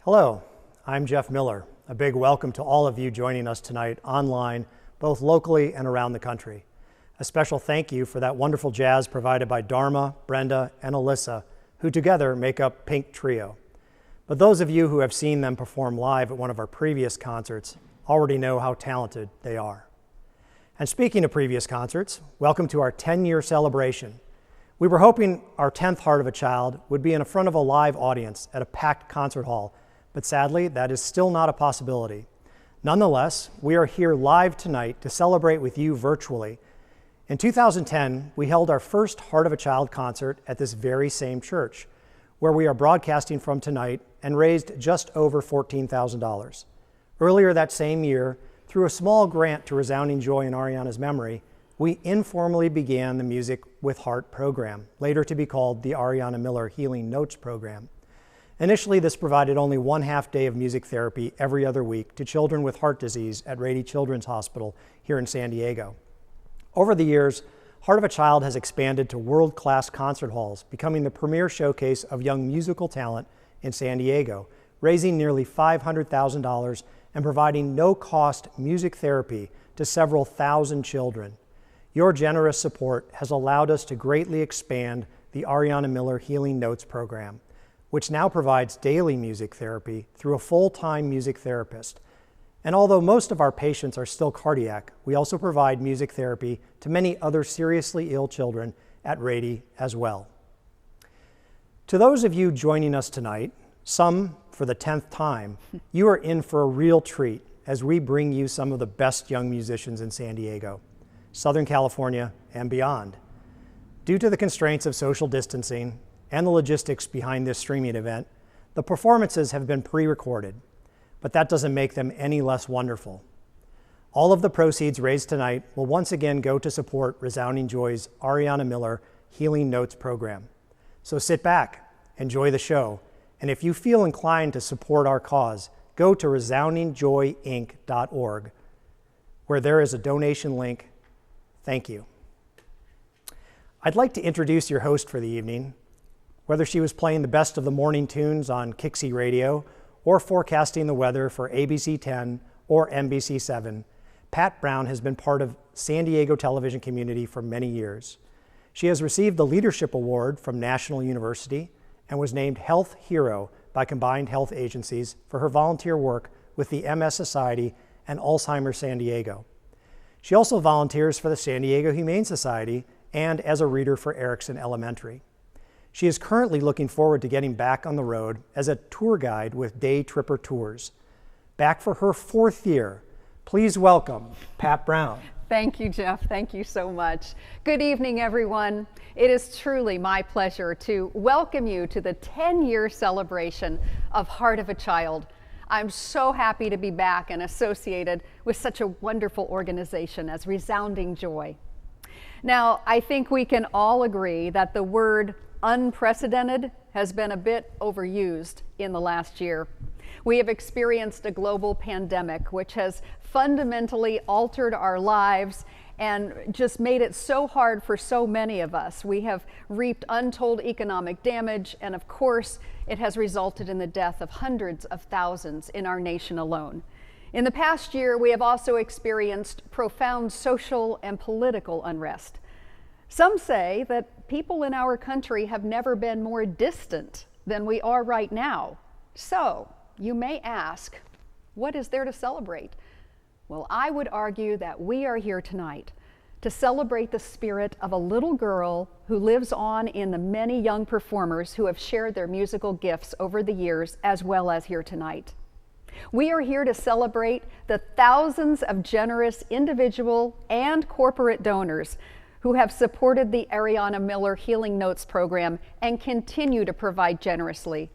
Hello, I'm Jeff Miller. A big welcome to all of you joining us tonight online, both locally and around the country. A special thank you for that wonderful jazz provided by Dharma, Brenda, and Alyssa, who together make up Pink Trio. But those of you who have seen them perform live at one of our previous concerts already know how talented they are. And speaking of previous concerts, welcome to our 10-year celebration. We were hoping our 10th Heart of a Child would be in front of a live audience at a packed concert hall, but sadly, that is still not a possibility. Nonetheless, we are here live tonight to celebrate with you virtually. In 2010, we held our first Heart of a Child concert at this very same church, where we are broadcasting from tonight and raised just over $14,000. Earlier that same year, through a small grant to Resounding Joy in Ariana's memory, we informally began the Music with Heart program, later to be called the Ariana Miller Healing Notes program. Initially, this provided only 1/2 day of music therapy every other week to children with heart disease at Rady Children's Hospital here in San Diego. Over the years, Heart of a Child has expanded to world-class concert halls, becoming the premier showcase of young musical talent in San Diego, raising nearly $500,000 and providing no-cost music therapy to several thousand children. Your generous support has allowed us to greatly expand the Ariana Miller Healing Notes program, which now provides daily music therapy through a full-time music therapist. And although most of our patients are still cardiac, we also provide music therapy to many other seriously ill children at Rady as well. To those of you joining us tonight, some for the 10th time, you are in for a real treat as we bring you some of the best young musicians in San Diego, Southern California, and beyond. Due to the constraints of social distancing and the logistics behind this streaming event, the performances have been pre-recorded, but that doesn't make them any less wonderful. All of the proceeds raised tonight will once again go to support Resounding Joy's Ariana Miller Healing Notes program. So sit back, enjoy the show, and if you feel inclined to support our cause, go to resoundingjoyinc.org, where there is a donation link. Thank you. I'd like to introduce your host for the evening. Whether she was playing the best of the morning tunes on Kixie Radio or forecasting the weather for ABC 10 or NBC 7, Pat Brown has been part of San Diego television community for many years. She has received the Leadership Award from National University and was named Health Hero by Combined Health Agencies for her volunteer work with the MS Society and Alzheimer's San Diego. She also volunteers for the San Diego Humane Society and as a reader for Erickson Elementary. She is currently looking forward to getting back on the road as a tour guide with Day Tripper Tours. Back for her 4th year, please welcome Pat Brown. Thank you, Jeff. Thank you so much. Good evening, everyone. It is truly my pleasure to welcome you to the 10-year celebration of Heart of a Child. I'm so happy to be back and associated with such a wonderful organization as Resounding Joy. Now, I think we can all agree that the word unprecedented has been a bit overused in the last year. We have experienced a global pandemic which has fundamentally altered our lives and just made it so hard for so many of us. We have reaped untold economic damage, and of course, it has resulted in the death of hundreds of thousands in our nation alone. In the past year, we have also experienced profound social and political unrest. Some say that people in our country have never been more distant than we are right now. So, you may ask, what is there to celebrate? Well, I would argue that we are here tonight to celebrate the spirit of a little girl who lives on in the many young performers who have shared their musical gifts over the years, as well as here tonight. We are here to celebrate the thousands of generous individual and corporate donors who have supported the Ariana Miller Healing Notes program and continue to provide generously.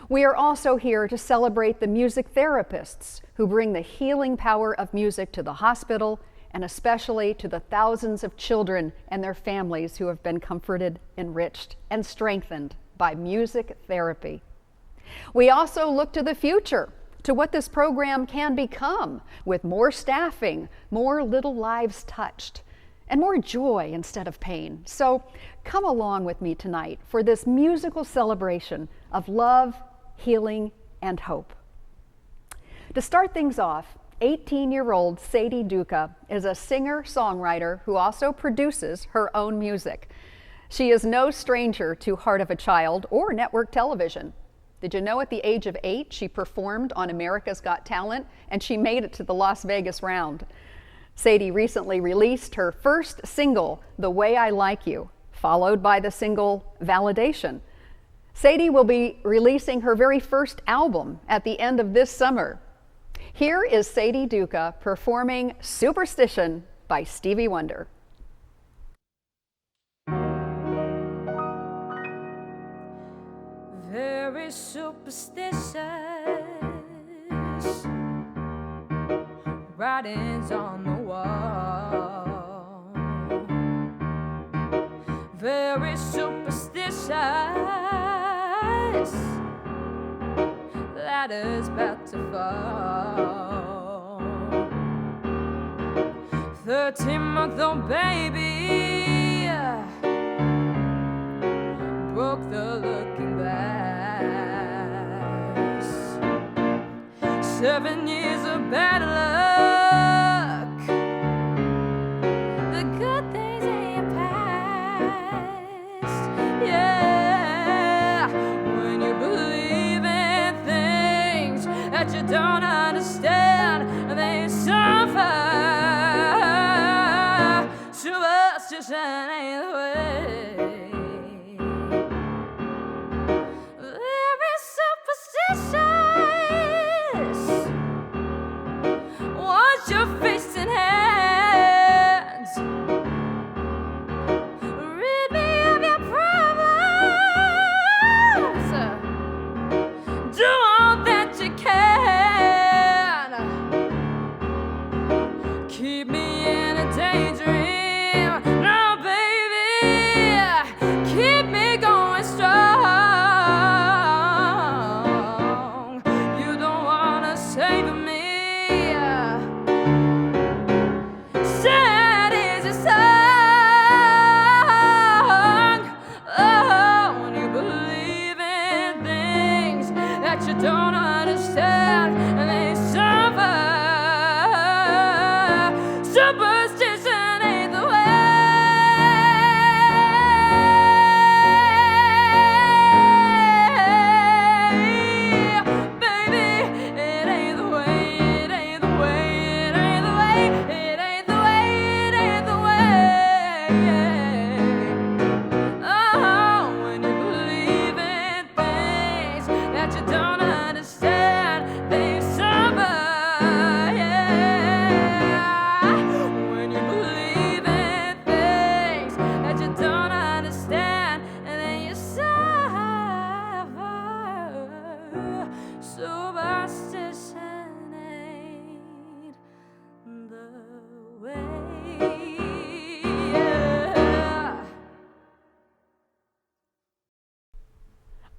We are also here to celebrate the music therapists who bring the healing power of music to the hospital, and especially to the thousands of children and their families who have been comforted, enriched, and strengthened by music therapy. We also look to the future, to what this program can become with more staffing, more little lives touched, and more joy instead of pain. So come along with me tonight for this musical celebration of love, healing, and hope. To start things off, 18-year-old Sadie Duca is a singer-songwriter who also produces her own music. She is no stranger to Heart of a Child or network television. Did you know at the age of 8 she performed on America's Got Talent and she made it to the Las Vegas round? Sadie recently released her first single, The Way I Like You, followed by the single Validation. Sadie will be releasing her very first album at the end of this summer. Here is Sadie Duca performing Superstition by Stevie Wonder. Very superstitious writings on the wall. Very superstitious ladder's about to fall. 13-month-old baby broke the looking glass. 7 years of bad luck, the good things in your past. Yeah, when you believe in things that you don't understand, they suffer. Superstition ain't the way. Very superstitious. Wash your face and hands. Rid me of your problems. Do all that you can. Keep me in a daydream. No, baby, keep me going strong. You don't wanna save me. Sad is your song. Oh, when you believe in things that you don't understand, and they suffer. Superstition ain't the way. Baby, it ain't the way, it ain't the way, it ain't the way, it ain't the way, it ain't the way. Oh, when you believe in things that you don't understand, they suffer. Yeah, when you believe in things that you don't understand, and then you suffer. Superstition ain't the way. Yeah.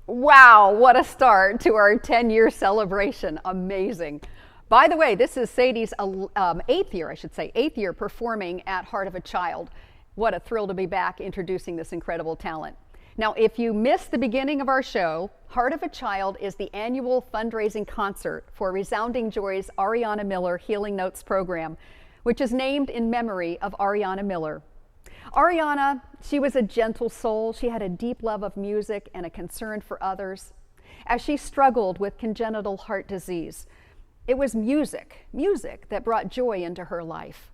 Wow, what a start to our 10-year celebration. Amazing. By the way, this is Sadie's eighth year performing at Heart of a Child. What a thrill to be back introducing this incredible talent. Now, if you missed the beginning of our show, Heart of a Child is the annual fundraising concert for Resounding Joy's Ariana Miller Healing Notes program, which is named in memory of Ariana Miller. Ariana, she was a gentle soul. She had a deep love of music and a concern for others. As she struggled with congenital heart disease, it was music that brought joy into her life.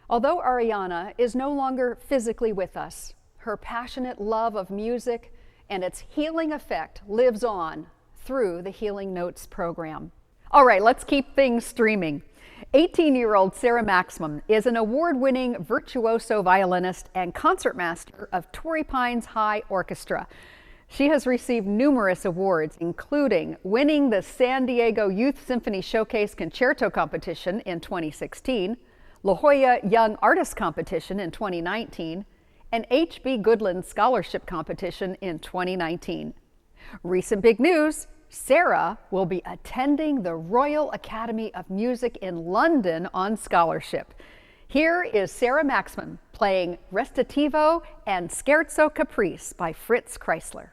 Although Ariana is no longer physically with us, her passionate love of music and its healing effect lives on through the Healing Notes program. All right, let's keep things streaming. 18-year-old Sarah Maximum is an award-winning virtuoso violinist and concertmaster of Torrey Pines High Orchestra. She has received numerous awards, including winning the San Diego Youth Symphony Showcase Concerto Competition in 2016, La Jolla Young Artist Competition in 2019, and H.B. Goodland Scholarship Competition in 2019. Recent big news, Sarah will be attending the Royal Academy of Music in London on scholarship. Here is Sarah Maximum playing Recitativo and Scherzo Caprice by Fritz Kreisler.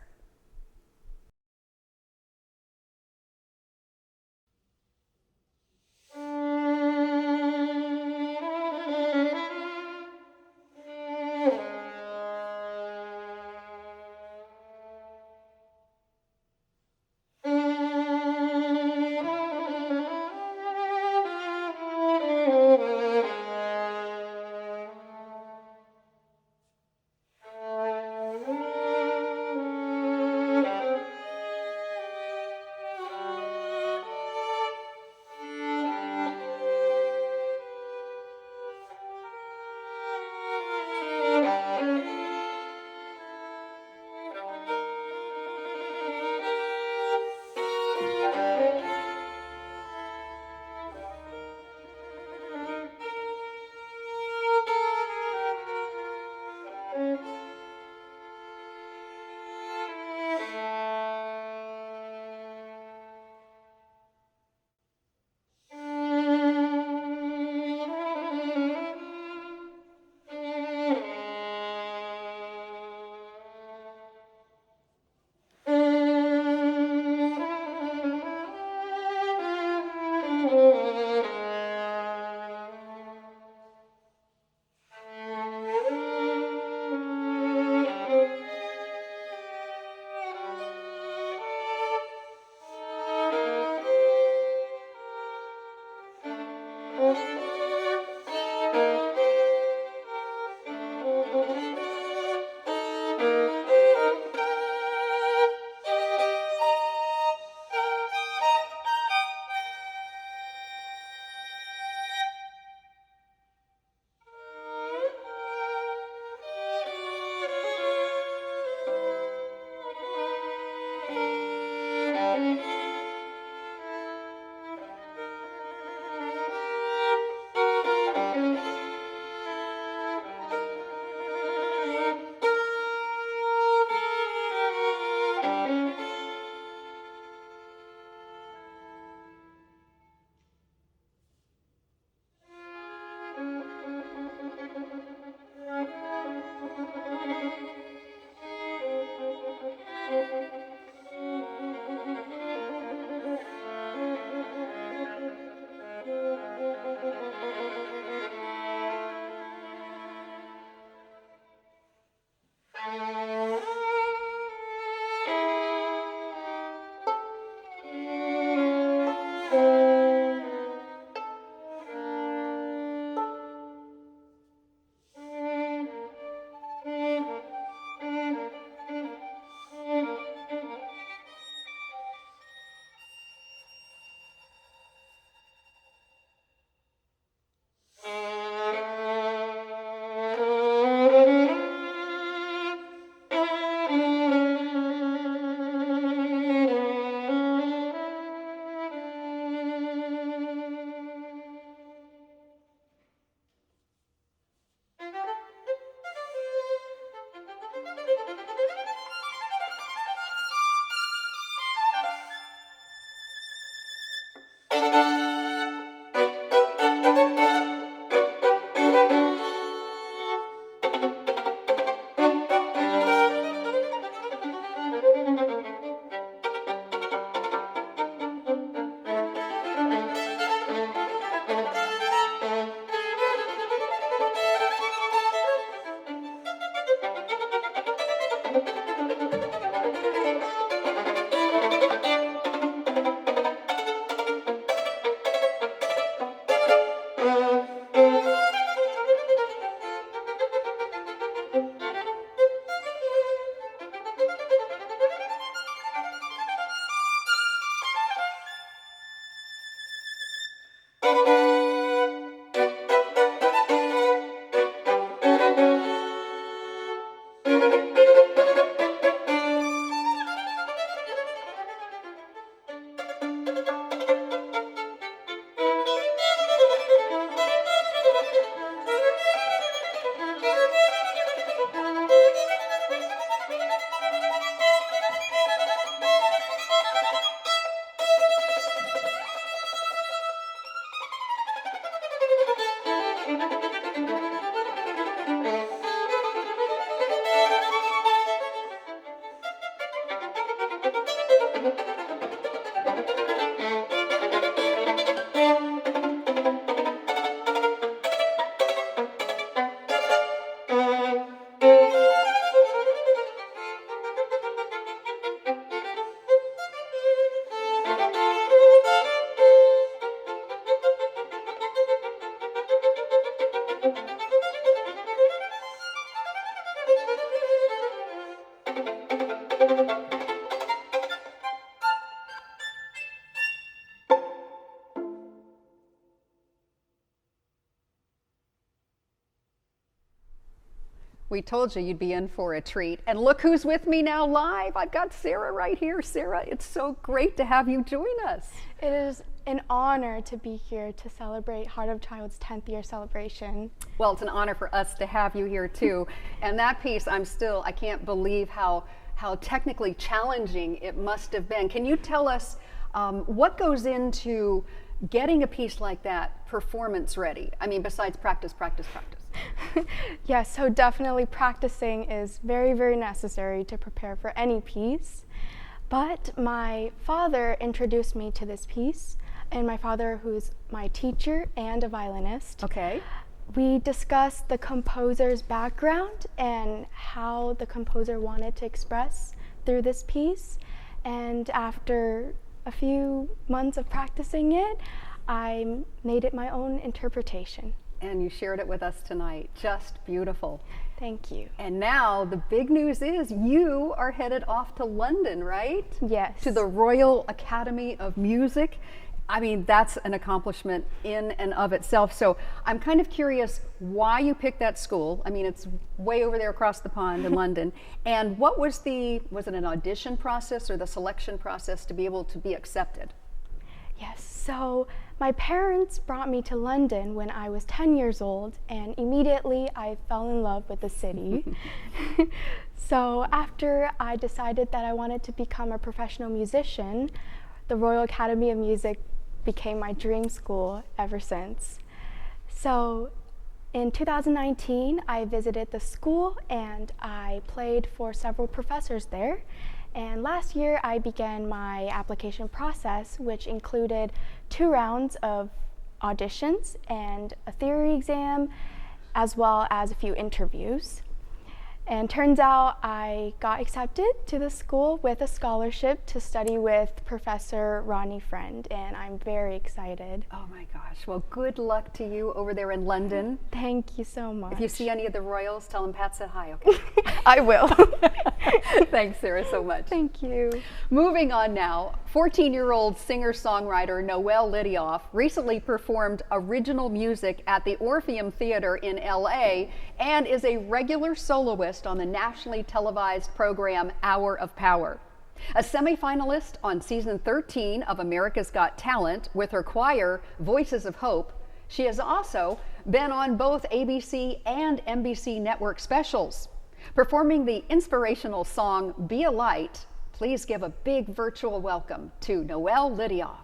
We told you you'd be in for a treat. And look who's with me now live. I've got Sarah right here. Sarah, it's so great to have you join us. It is an honor to be here to celebrate Heart of Child's 10th year celebration. Well, it's an honor for us to have you here too. And that piece, I can't believe how technically challenging it must have been. Can you tell us what goes into getting a piece like that performance ready? I mean, besides practice, practice, practice. Yes, so definitely practicing is very, very necessary to prepare for any piece. But my father introduced me to this piece, and my father, who's my teacher and a violinist. Okay. We discussed the composer's background and how the composer wanted to express through this piece. And after a few months of practicing it, I made it my own interpretation. And you shared it with us tonight. Just beautiful. Thank you. And now the big news is you are headed off to London, right? Yes. To the Royal Academy of Music. I mean, that's an accomplishment in and of itself. So I'm kind of curious why you picked that school. I mean, it's way over there across the pond in London. And what was it an audition process or the selection process to be able to be accepted? Yes, so my parents brought me to London when I was 10 years old, and immediately I fell in love with the city. So after I decided that I wanted to become a professional musician, the Royal Academy of Music became my dream school ever since. So in 2019, I visited the school and I played for several professors there. And last year, I began my application process, which included 2 rounds of auditions and a theory exam, as well as a few interviews. And turns out I got accepted to the school with a scholarship to study with Professor Ronnie, and I'm very excited. Oh my gosh. Well, good luck to you over there in London. Thank you so much. If you see any of the royals, tell them Pat said hi, okay? I will. Thanks, Sarah, so much. Thank you. Moving on now, 14-year-old singer-songwriter Noelle Lidioff recently performed original music at the Orpheum Theater in LA and is a regular soloist on the nationally televised program Hour of Power. A semifinalist on season 13 of America's Got Talent with her choir, Voices of Hope, she has also been on both ABC and NBC network specials. Performing the inspirational song Be a Light, please give a big virtual welcome to Noelle Lidioff.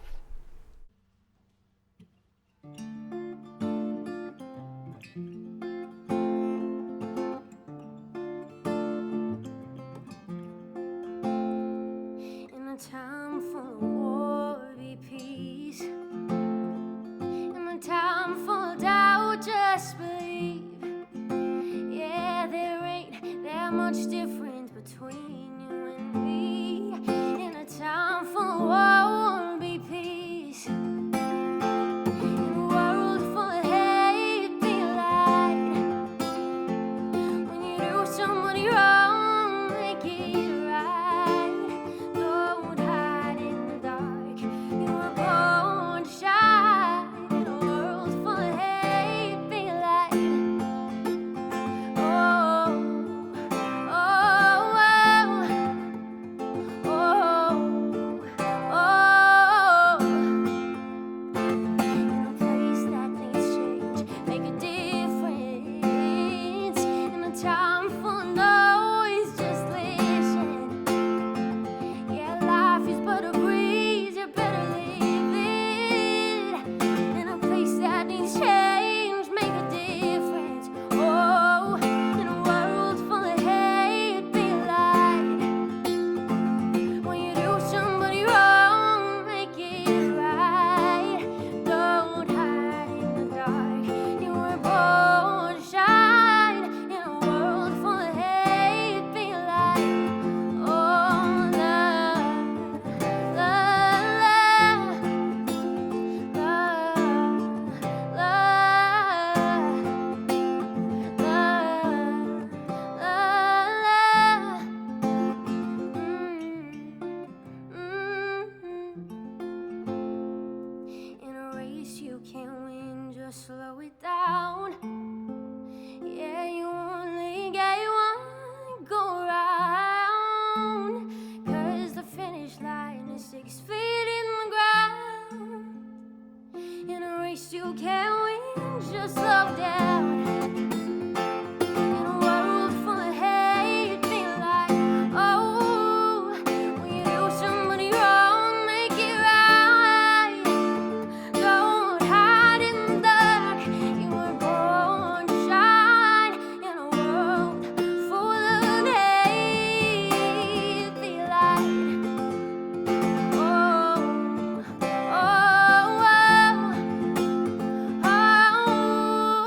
Time full of war be peace. In a time full of doubt, just believe. Yeah, there ain't that much difference between you and me. In a time full of war be peace. In a world full of hate, be light. When you do somebody wrong, make it right. Don't hide in the dark. You were born to shine in a world full of hate. Be light. Oh, oh, oh, oh, oh. In a place that needs change, make a difference. In a time full of noise, just listen. Yeah, life is but a breeze, you better live it. In a place that needs change, make a difference. Oh, in a world full of hate, be light. When you do somebody wrong, make it right. Don't hide in the dark. You were born to shine in a world full of hate, be light. Oh, love, love, love, love, In a race you can't win, just slow it down. Yeah, you only get one go round. 'Cause the finish line is 6 feet in the ground. In a race you can't win, just slow down. In a world full of hate, be like, oh, when you do somebody wrong, make it right. Don't hide in the dark. You were born to shine in a world full of hate. Be light. Oh, oh, oh, oh.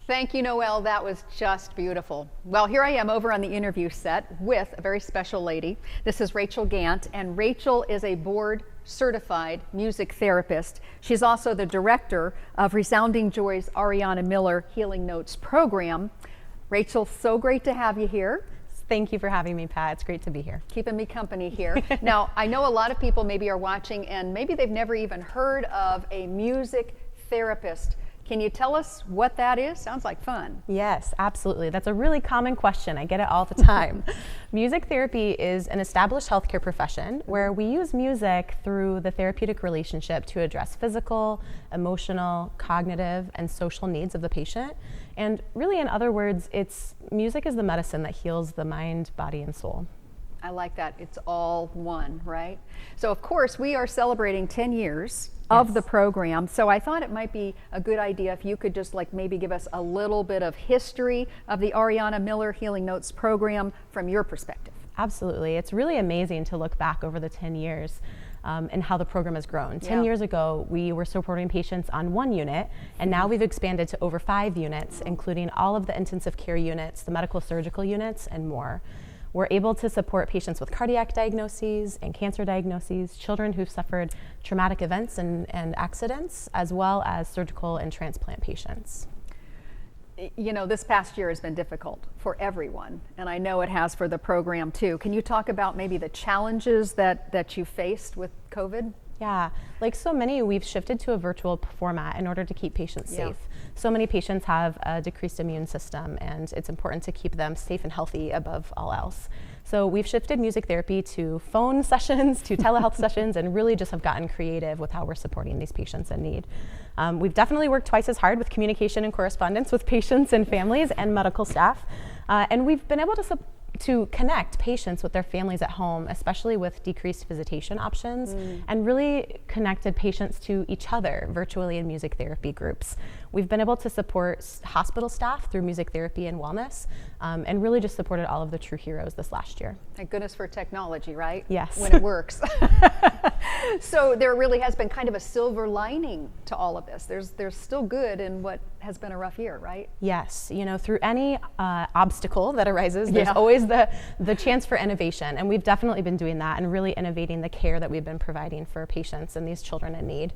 Thank you, Noelle. That was just beautiful. Well, here I am over on the interview set with a very special lady. This is Rachel Gant, and Rachel is a board-certified music therapist. She's also the director of Resounding Joy's Ariana Miller Healing Notes program. Rachel, so great to have you here. Thank you for having me, Pat. It's great to be here. Keeping me company here. Now, I know a lot of people maybe are watching and maybe they've never even heard of a music therapist. Can you tell us what that is? Sounds like fun. Yes, absolutely. That's a really common question. I get it all the time. Music therapy is an established healthcare profession where we use music through the therapeutic relationship to address physical, emotional, cognitive, and social needs of the patient. And really, in other words, music is the medicine that heals the mind, body, and soul. I like that. It's all one, right? So, of course, we are celebrating 10 years of the program. So I thought it might be a good idea if you could just maybe give us a little bit of history of the Ariana Miller Healing Notes program from your perspective. Absolutely. It's really amazing to look back over the 10 years and how the program has grown. 10 years ago, we were supporting patients on one unit, and now we've expanded to over 5 units, including all of the intensive care units, the medical surgical units, and more. We're able to support patients with cardiac diagnoses and cancer diagnoses, children who've suffered traumatic events and accidents, as well as surgical and transplant patients. You know, this past year has been difficult for everyone, and I know it has for the program too. Can you talk about maybe the challenges that you faced with COVID? Yeah, like so many, we've shifted to a virtual format in order to keep patients safe. So many patients have a decreased immune system, and it's important to keep them safe and healthy above all else. So we've shifted music therapy to phone sessions, to telehealth sessions, and really just have gotten creative with how we're supporting these patients in need. We've definitely worked twice as hard with communication and correspondence with patients and families and medical staff. And we've been able to connect patients with their families at home, especially with decreased visitation options, and really connected patients to each other virtually in music therapy groups. We've been able to support hospital staff through music therapy and wellness, and really just supported all of the true heroes this last year. Thank goodness for technology, right? Yes. When it works. So there really has been kind of a silver lining to all of this. There's still good in what has been a rough year, right? Yes, you know, through any obstacle that arises, there's always the chance for innovation, and we've definitely been doing that and really innovating the care that we've been providing for patients and these children in need.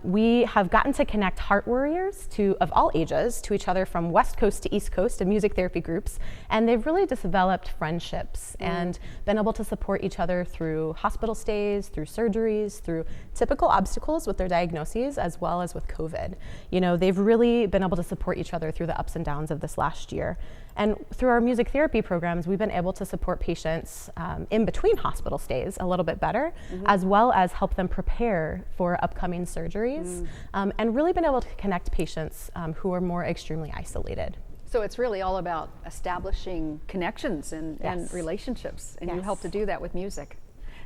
We have gotten to connect heart warriors of all ages to each other from West Coast to East Coast in music therapy groups, and they've really just developed friendships and been able to support each other through hospital stays, through surgeries, through typical obstacles with their diagnoses, as well as with COVID. You know, they've really been able to support each other through the ups and downs of this last year. And through our music therapy programs, we've been able to support patients in between hospital stays a little bit better, as well as help them prepare for upcoming surgeries, and really been able to connect patients who are more extremely isolated. So it's really all about establishing connections and relationships, and you help to do that with music.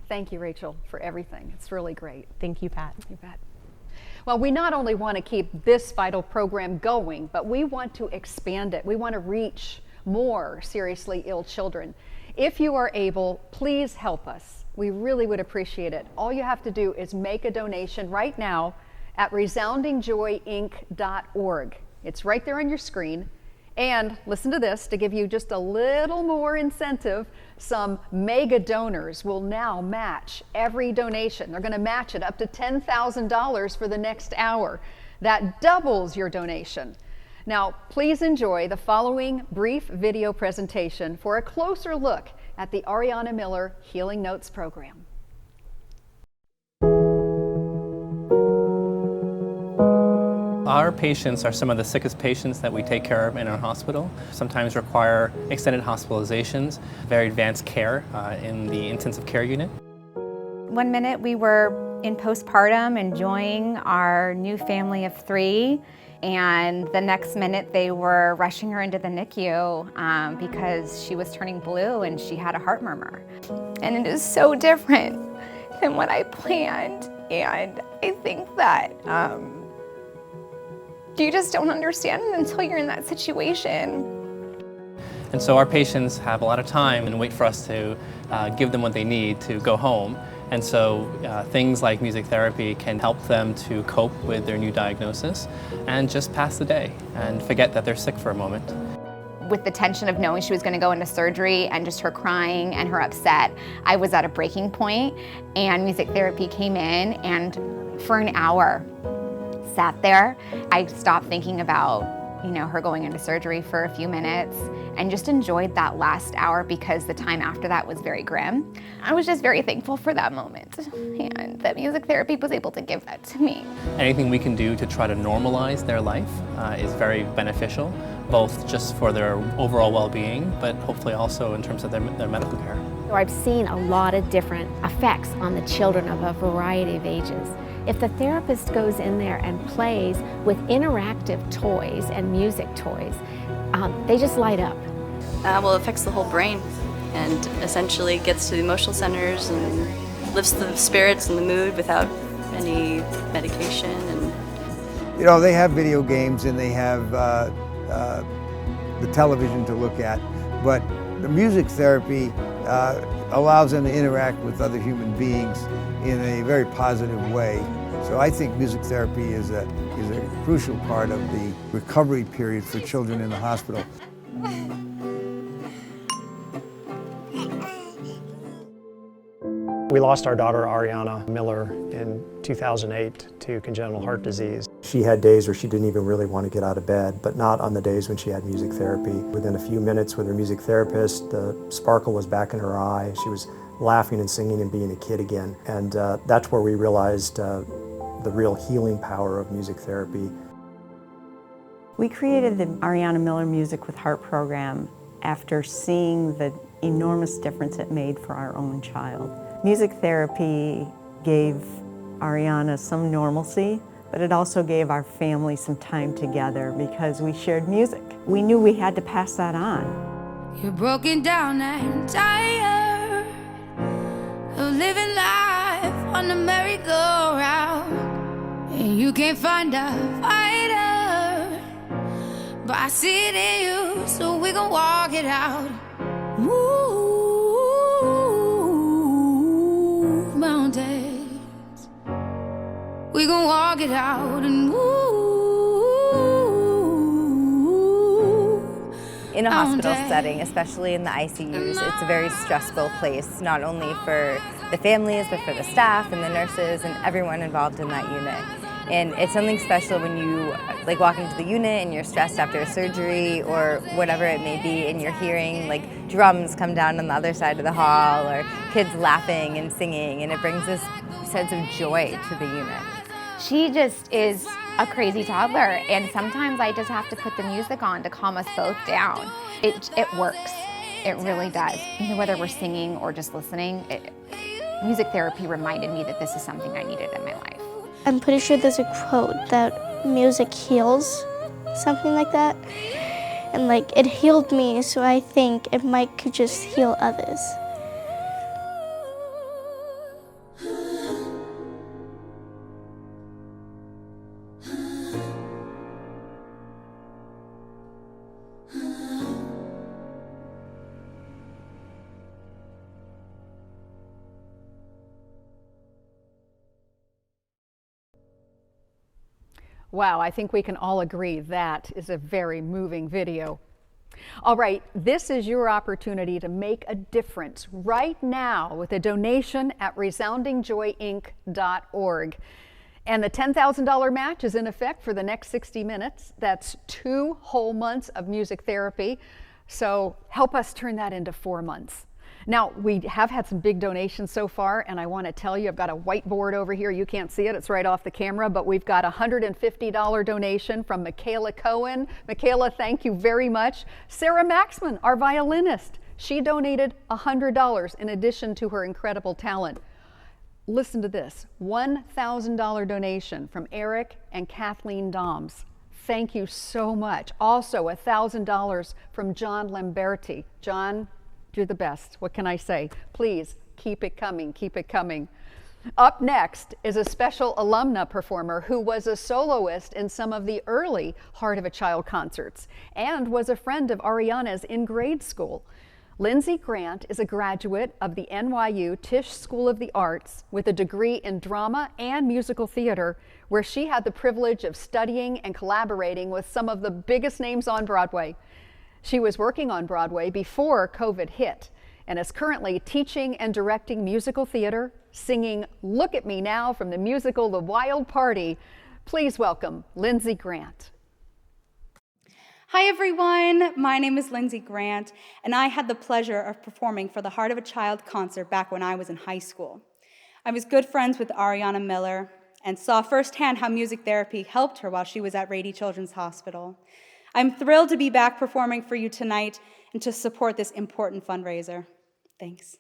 Thank you, Rachel, for everything. It's really great. Thank you, Pat. You bet. Well, we not only want to keep this vital program going, but we want to expand it. We want to reach more seriously ill children. If you are able, please help us. We really would appreciate it. All you have to do is make a donation right now at resoundingjoyinc.org. It's right there on your screen. And listen to this, to give you just a little more incentive, some mega donors will now match every donation. They're going to match it up to $10,000 for the next hour. That doubles your donation. Now, please enjoy the following brief video presentation for a closer look at the Ariana Miller Healing Notes program. Our patients are some of the sickest patients that we take care of in our hospital. Sometimes require extended hospitalizations, very advanced care in the intensive care unit. One minute we were in postpartum enjoying our new family of 3, and the next minute they were rushing her into the NICU because she was turning blue and she had a heart murmur. And it is so different than what I planned, and I think that you just don't understand it until you're in that situation. And so our patients have a lot of time and wait for us to give them what they need to go home. And so things like music therapy can help them to cope with their new diagnosis and just pass the day and forget that they're sick for a moment. With the tension of knowing she was going to go into surgery and just her crying and her upset, I was at a breaking point, and music therapy came in, and for an hour sat there. I stopped thinking about her going into surgery for a few minutes and just enjoyed that last hour, because the time after that was very grim. I was just very thankful for that moment, and that music therapy was able to give that to me. Anything we can do to try to normalize their life is very beneficial, both just for their overall well-being, but hopefully also in terms of their medical care. I've seen a lot of different effects on the children of a variety of ages. If the therapist goes in there and plays with interactive toys and music toys, they just light up. Well, it affects the whole brain and essentially gets to the emotional centers and lifts the spirits and the mood without any medication. And they have video games and they have the television to look at, but the music therapy allows them to interact with other human beings in a very positive way. So I think music therapy is a crucial part of the recovery period for children in the hospital. We lost our daughter Ariana Miller in 2008 to congenital heart disease. She had days where she didn't even really want to get out of bed, but not on the days when she had music therapy. Within a few minutes with her music therapist, the sparkle was back in her eye. She was laughing and singing and being a kid again. And that's where we realized the real healing power of music therapy. We created the Ariana Miller Music with Heart program after seeing the enormous difference it made for our own child. Music therapy gave Ariana some normalcy, but it also gave our family some time together because we shared music. We knew we had to pass that on. You're broken down and tired of living life on the merry-go-round, and you can't find a fighter, but I see it in you, so we gon' walk it out. Move mountains, we gon' walk it out and move. In a hospital setting, especially in the ICUs, it's a very stressful place, not only for the families, but for the staff and the nurses and everyone involved in that unit. And it's something special when you walk into the unit and you're stressed after a surgery or whatever it may be, and you're hearing drums come down on the other side of the hall or kids laughing and singing, and it brings this sense of joy to the unit. She just is a crazy toddler, and sometimes I just have to put the music on to calm us both down. It works. It really does. Whether we're singing or just listening, music therapy reminded me that this is something I needed in my life. I'm pretty sure there's a quote that music heals, something like that. And it healed me, so I think it could just heal others. Wow, I think we can all agree that is a very moving video. All right, this is your opportunity to make a difference right now with a donation at resoundingjoyinc.org. And the $10,000 match is in effect for the next 60 minutes. That's 2 whole months of music therapy. So help us turn that into 4 months. Now, we have had some big donations so far, and I want to tell you, I've got a whiteboard over here. You can't see it, it's right off the camera, but we've got a $150 donation from Michaela Cohen. Michaela, thank you very much. Sarah Maxman, our violinist, she donated $100 in addition to her incredible talent. Listen to this, $1,000 donation from Eric and Kathleen Doms. Thank you so much. Also, $1,000 from John Lamberti. John, you're the best. What can I say? Please keep it coming, keep it coming. Up next is a special alumna performer who was a soloist in some of the early Heart of a Child concerts and was a friend of Ariana's in grade school. Lindsay Grant is a graduate of the NYU Tisch School of the Arts with a degree in drama and musical theater, where she had the privilege of studying and collaborating with some of the biggest names on Broadway. She was working on Broadway before COVID hit and is currently teaching and directing musical theater, singing Look at Me Now from the musical The Wild Party. Please welcome Lindsay Grant. Hi everyone, my name is Lindsay Grant, and I had the pleasure of performing for the Heart of a Child concert back when I was in high school. I was good friends with Ariana Miller and saw firsthand how music therapy helped her while she was at Rady Children's Hospital. I'm thrilled to be back performing for you tonight and to support this important fundraiser. Thanks.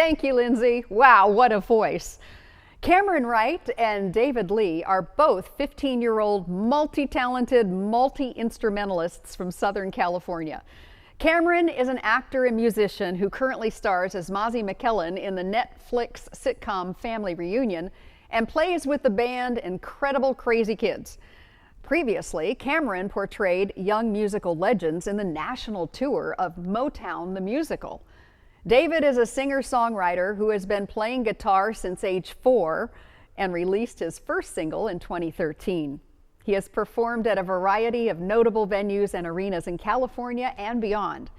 Thank you, Lindsay. Wow, what a voice. Cameron Wright and David Lee are both 15-year-old multi-talented, multi-instrumentalists from Southern California. Cameron is an actor and musician who currently stars as Mozzie McKellen in the Netflix sitcom Family Reunion and plays with the band Incredible Crazy Kids. Previously, Cameron portrayed young musical legends in the national tour of Motown the Musical. David is a singer-songwriter who has been playing guitar since age 4 and released his first single in 2013. He has performed at a variety of notable venues and arenas in California and beyond.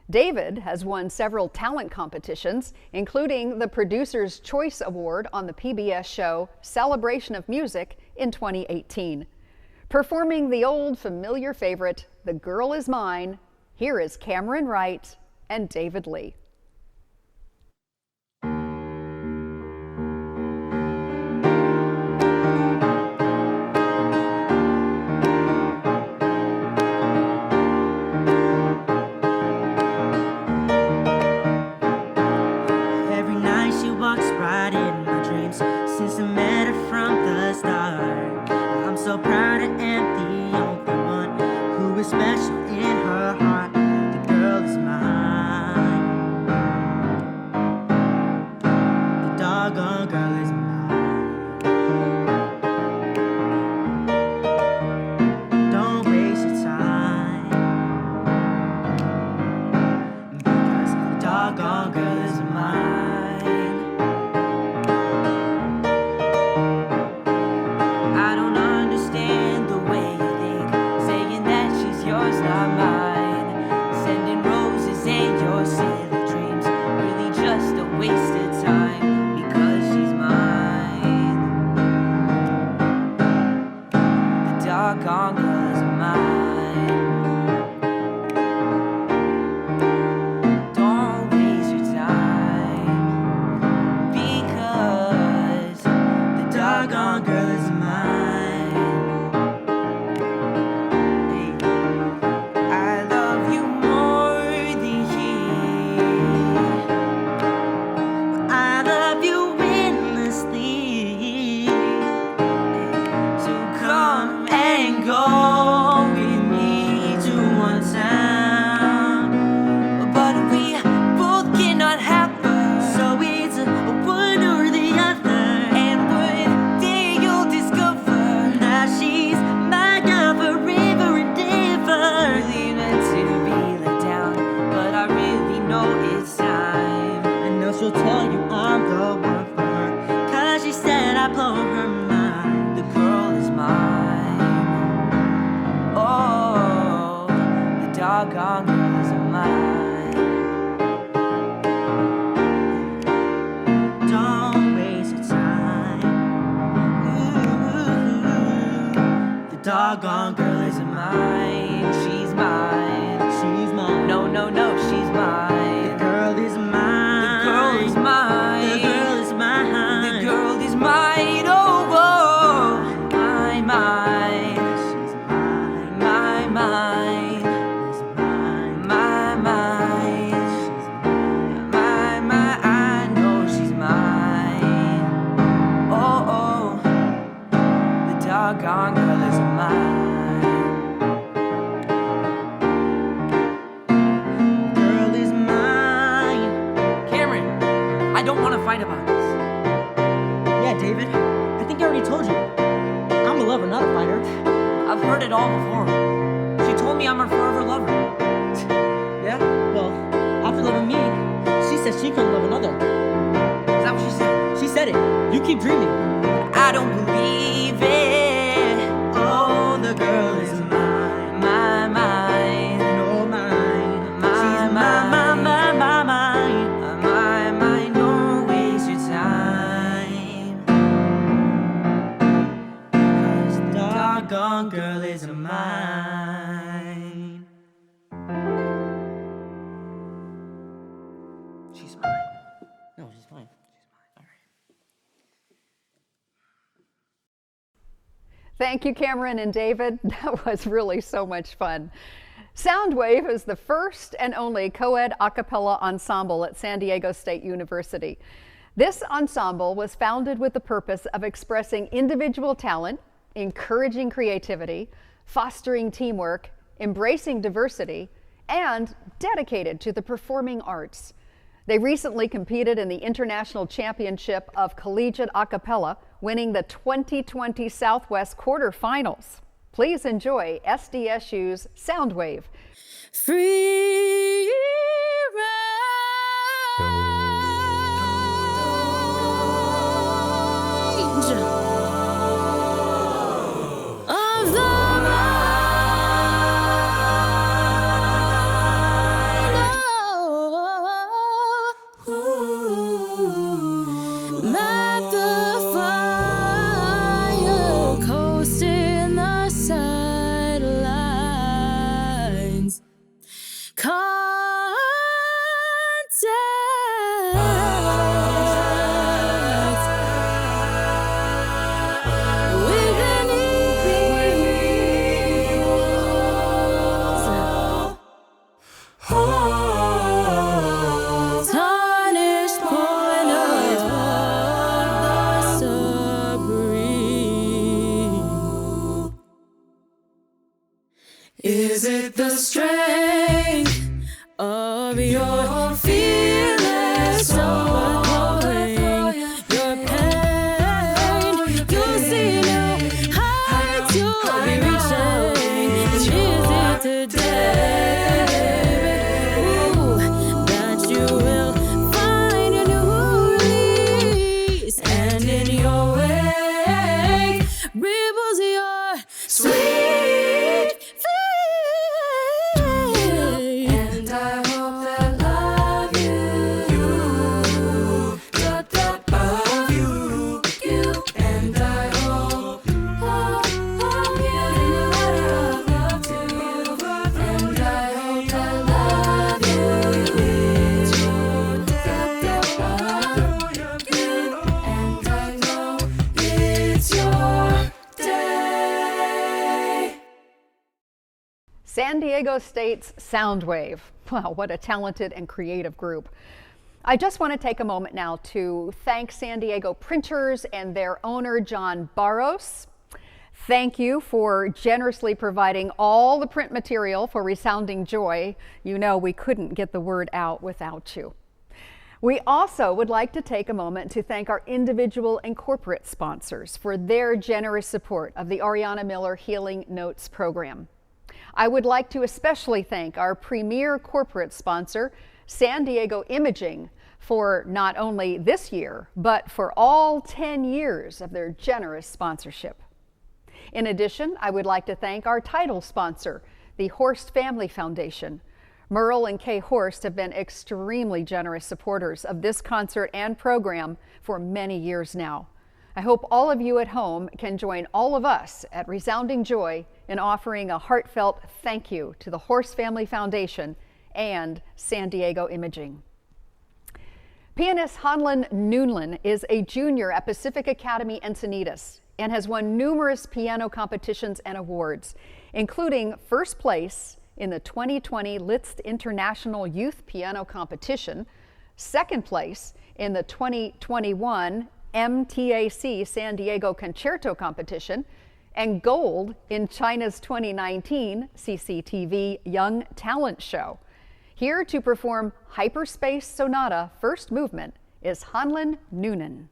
David has won several talent competitions, including the Producer's Choice Award on the PBS show Celebration of Music in 2018. Performing the old familiar favorite, The Girl Is Mine, here is Cameron Wright and David Lee. Special in her heart, the girl is mine. doggone girl isn't mine. Don't waste your time. Ooh, the doggone girl isn't mine. She's mine. She's mine. No, no, no, she's mine. The girl is mine. The girl is mine. The girl is mine. The girl is mine. Oh, whoa. Mine. She's mine. Mine. I know she's mine. Oh, oh, the doggone girl is mine. Girl is mine. Cameron, I don't want to fight about this. Yeah, David, I think I already told you. I'm a lover, not a fighter. I've heard it all before. She told me I'm her forever lover. Yeah? Well, after loving me, she said she couldn't love another. Is that what she said? She said it. You keep dreaming. I don't believe it. Oh, the girl is mine. Mine. No, mine. She's mine. Mine. Don't waste your time. This doggone girl is mine. She's mine. No, she's fine. All right. Thank you, Cameron and David. That was really so much fun. Soundwave is the first and only co-ed a cappella ensemble at San Diego State University. This ensemble was founded with the purpose of expressing individual talent, encouraging creativity, fostering teamwork, embracing diversity, and dedicated to the performing arts. They recently competed in the International Championship of Collegiate A Cappella, winning the 2020 Southwest quarterfinals. Please enjoy SDSU's Soundwave. Free of the let the fire coast in the sidelines. Is it the strength of your fearless overflowing your pain? You see no heights you'll be reaching. Is it today, ooh, that you will find a new release, and in your way ripples your sweet. San Diego State's Soundwave. Wow, what a talented and creative group. I just want to take a moment now to thank San Diego Printers and their owner, John Barros. Thank you for generously providing all the print material for Resounding Joy. You know we couldn't get the word out without you. We also would like to take a moment to thank our individual and corporate sponsors for their generous support of the Ariana Miller Healing Notes program. I would like to especially thank our premier corporate sponsor, San Diego Imaging, for not only this year, but for all 10 years of their generous sponsorship. In addition, I would like to thank our title sponsor, the Horst Family Foundation, Merle and Kay Horst have been extremely generous supporters of this concert and program for many years now. I hope all of you at home can join all of us at Resounding Joy in offering a heartfelt thank you to the Horst Family Foundation and San Diego Imaging. Pianist Hanlon Noonlin is a junior at Pacific Academy Encinitas and has won numerous piano competitions and awards, including first place in the 2020 Liszt International Youth Piano Competition, second place in the 2021 MTAC San Diego Concerto Competition, and gold in China's 2019 CCTV Young Talent Show. Here to perform Hyperspace Sonata First Movement is Hanlon Noonan.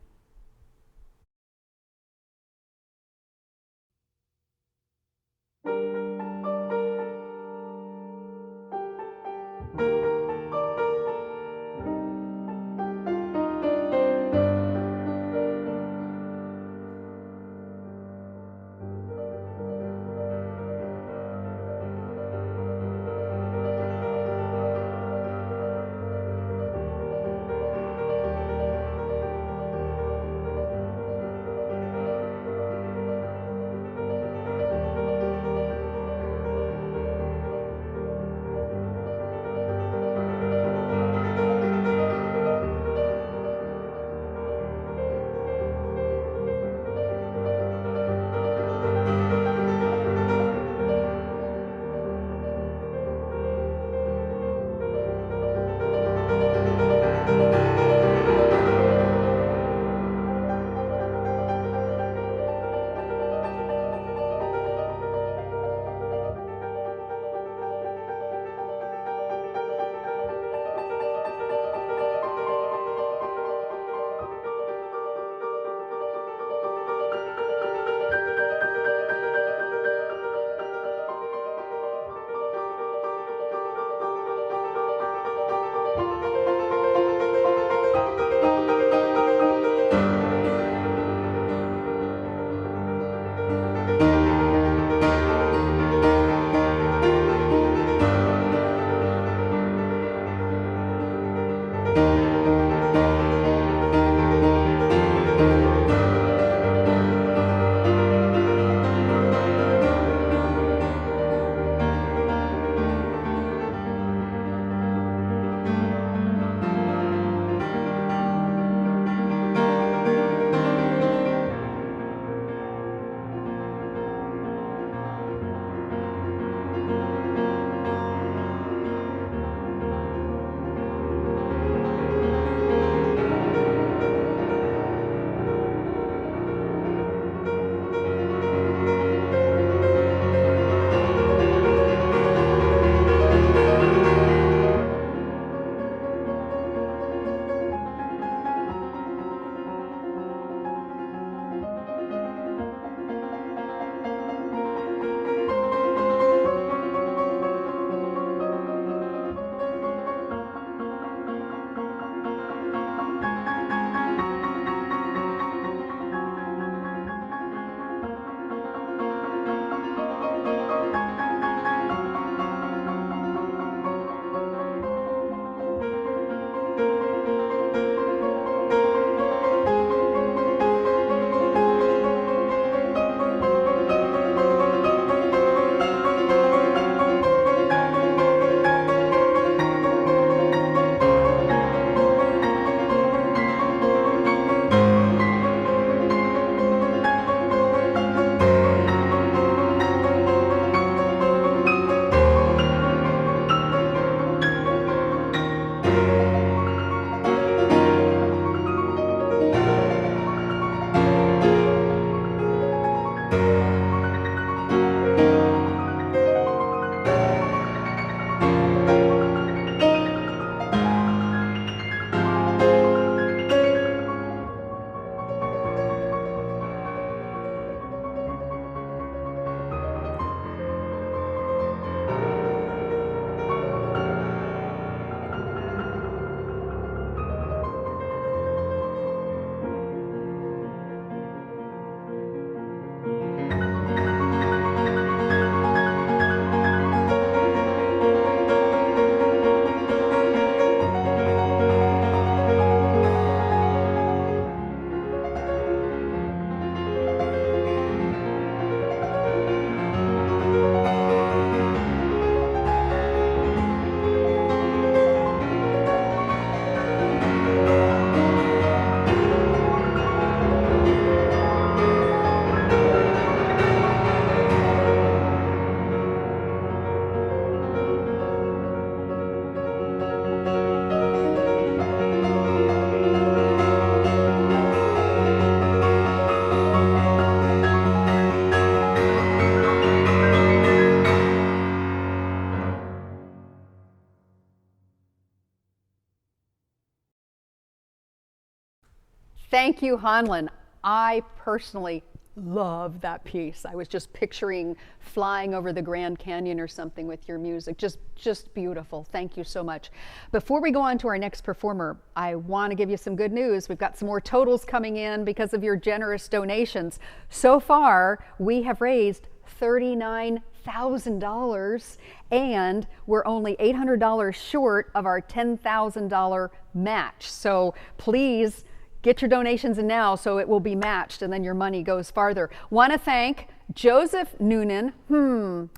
Thank you, Hanlon. I personally love that piece. I was just picturing flying over the Grand Canyon or something with your music. Just beautiful. Thank you so much. Before we go on to our next performer, I want to give you some good news. We've got some more totals coming in because of your generous donations. So far, we have raised $39,000 and we're only $800 short of our $10,000 match. So please get your donations in now so it will be matched and then your money goes farther. Want to thank Joseph Noonan.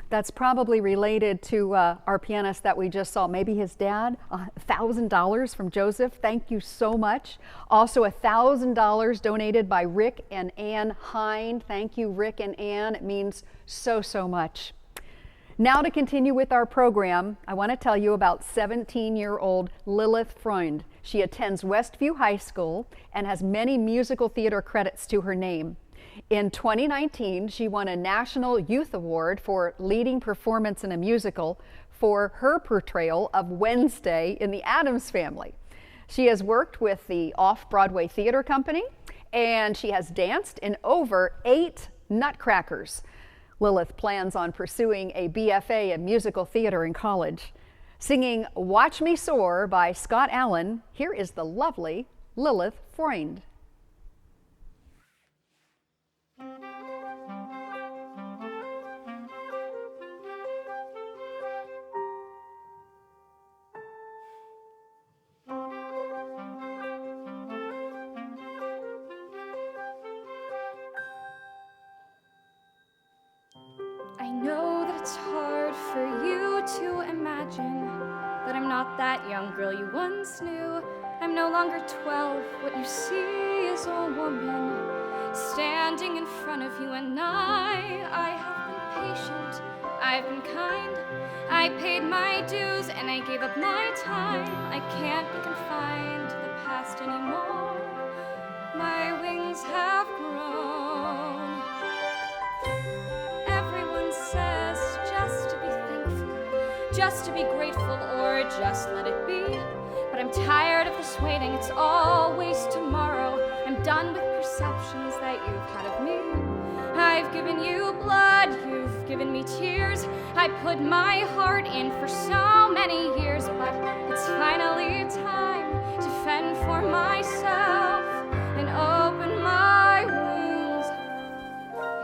That's probably related to our pianist that we just saw. Maybe his dad. $1,000 from Joseph. Thank you so much. Also $1,000 donated by Rick and Ann Hind. Thank you, Rick and Ann. It means so much. Now to continue with our program, I want to tell you about 17-year-old Lilith Freund. She attends Westview High School and has many musical theater credits to her name. In 2019, she won a National Youth Award for leading performance in a musical for her portrayal of Wednesday in The Addams Family. She has worked with the Off-Broadway Theater Company, and she has danced in over 8 Nutcrackers. Lilith plans on pursuing a BFA in musical theater in college. Singing Watch Me Soar by Scott Allen, here is the lovely Lilith Freund. I know that it's hard for you to imagine that I'm not that young girl you once knew. I'm no longer 12. What you see is a woman standing in front of you, and I have been patient, I've been kind, I paid my dues and I gave up my time. I can't be confined to the past anymore. My wings have grown. Everyone says just to be thankful, just to be grateful, or just let it be. But I'm tired of this waiting, it's always tomorrow. I'm done with perceptions that you've had of me. I've given you blood, you've given me tears. I put my heart in for so many years, but it's finally time to fend for myself and open my wings.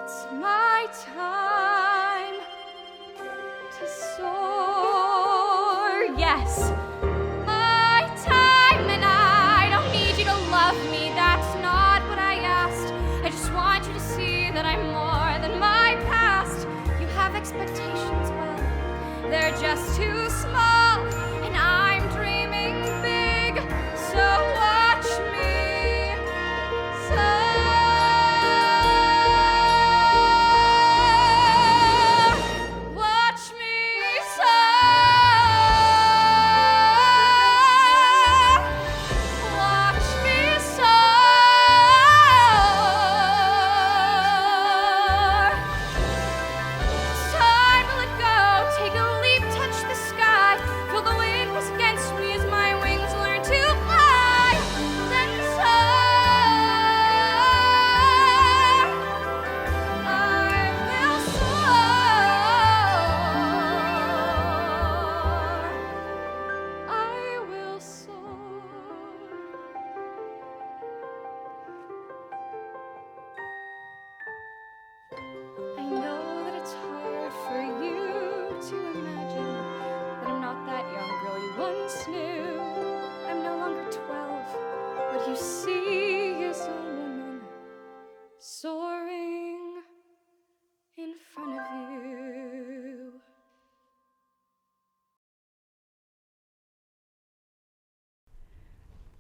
It's my time to soar, yes. Expectations, well, they're just too small, and I'm dreaming big, so watch me soar. Watch me soar. Watch me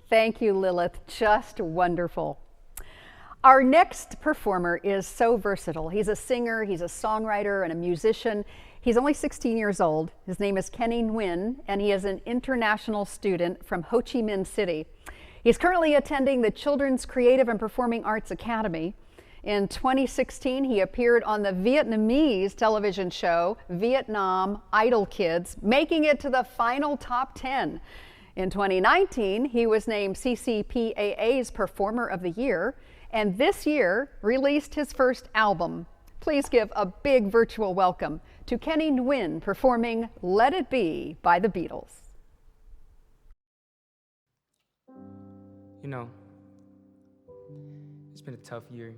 Thank you, Lilith. Just wonderful. Our next performer is so versatile. He's a singer, he's a songwriter, and a musician. He's only 16 years old. His name is Kenny Nguyen, and he is an international student from Ho Chi Minh City. He's currently attending the Children's Creative and Performing Arts Academy. In 2016, he appeared on the Vietnamese television show Vietnam Idol Kids, making it to the final top 10. In 2019, he was named CCPAA's Performer of the Year, and this year released his first album. Please give a big virtual welcome to Kenny Nguyen performing Let It Be by the Beatles. You know, it's been a tough year.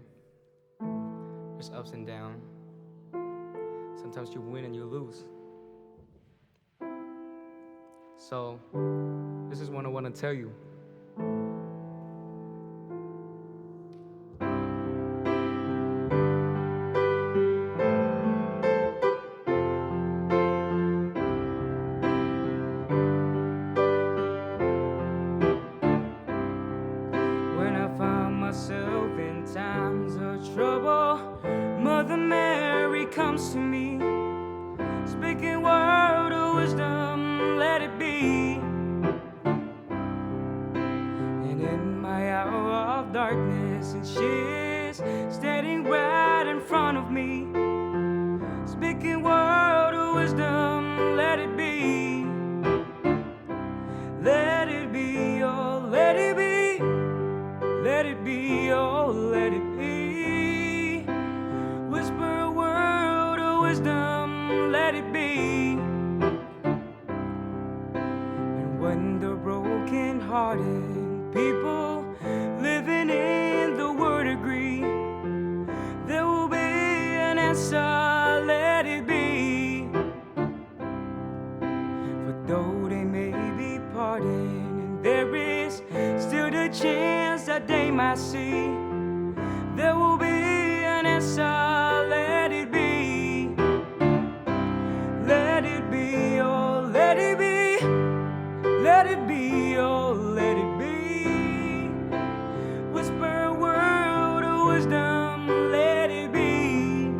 There's ups and downs. Sometimes you win and you lose. So, this is what I want to tell you. When I find myself in times of trouble, Mother Mary comes to me, speaking word of wisdom, let it be. And in my hour of darkness, and she's standing right in front of me, speaking word of wisdom, let it be. Let it be, oh, let it be. Let it be, oh, let it be. Whisper a word of wisdom, let it be. And when the broken-hearted people living in the word agree, there will be an answer, let it be. For though they may be parted, and there is still the chance that they might see, there will be an answer, let it be. Let it be, oh, let it be. Let it be, oh, let it be. Whisper a word of wisdom, let it be.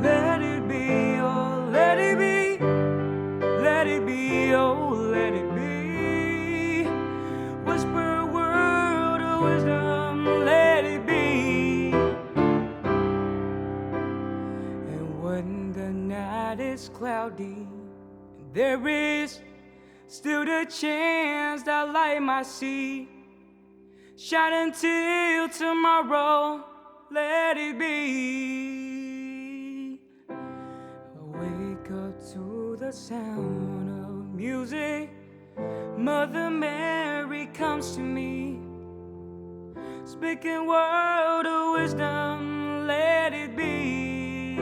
Let it be, oh, let it be. Let it be, oh, let it be. Whisper a word of wisdom, let it be. And when the night is cloudy, there is still the chance that light might see. Shine until tomorrow, let it be. Wake up to the sound of music. Mother Mary comes to me, speaking word of wisdom, let it be.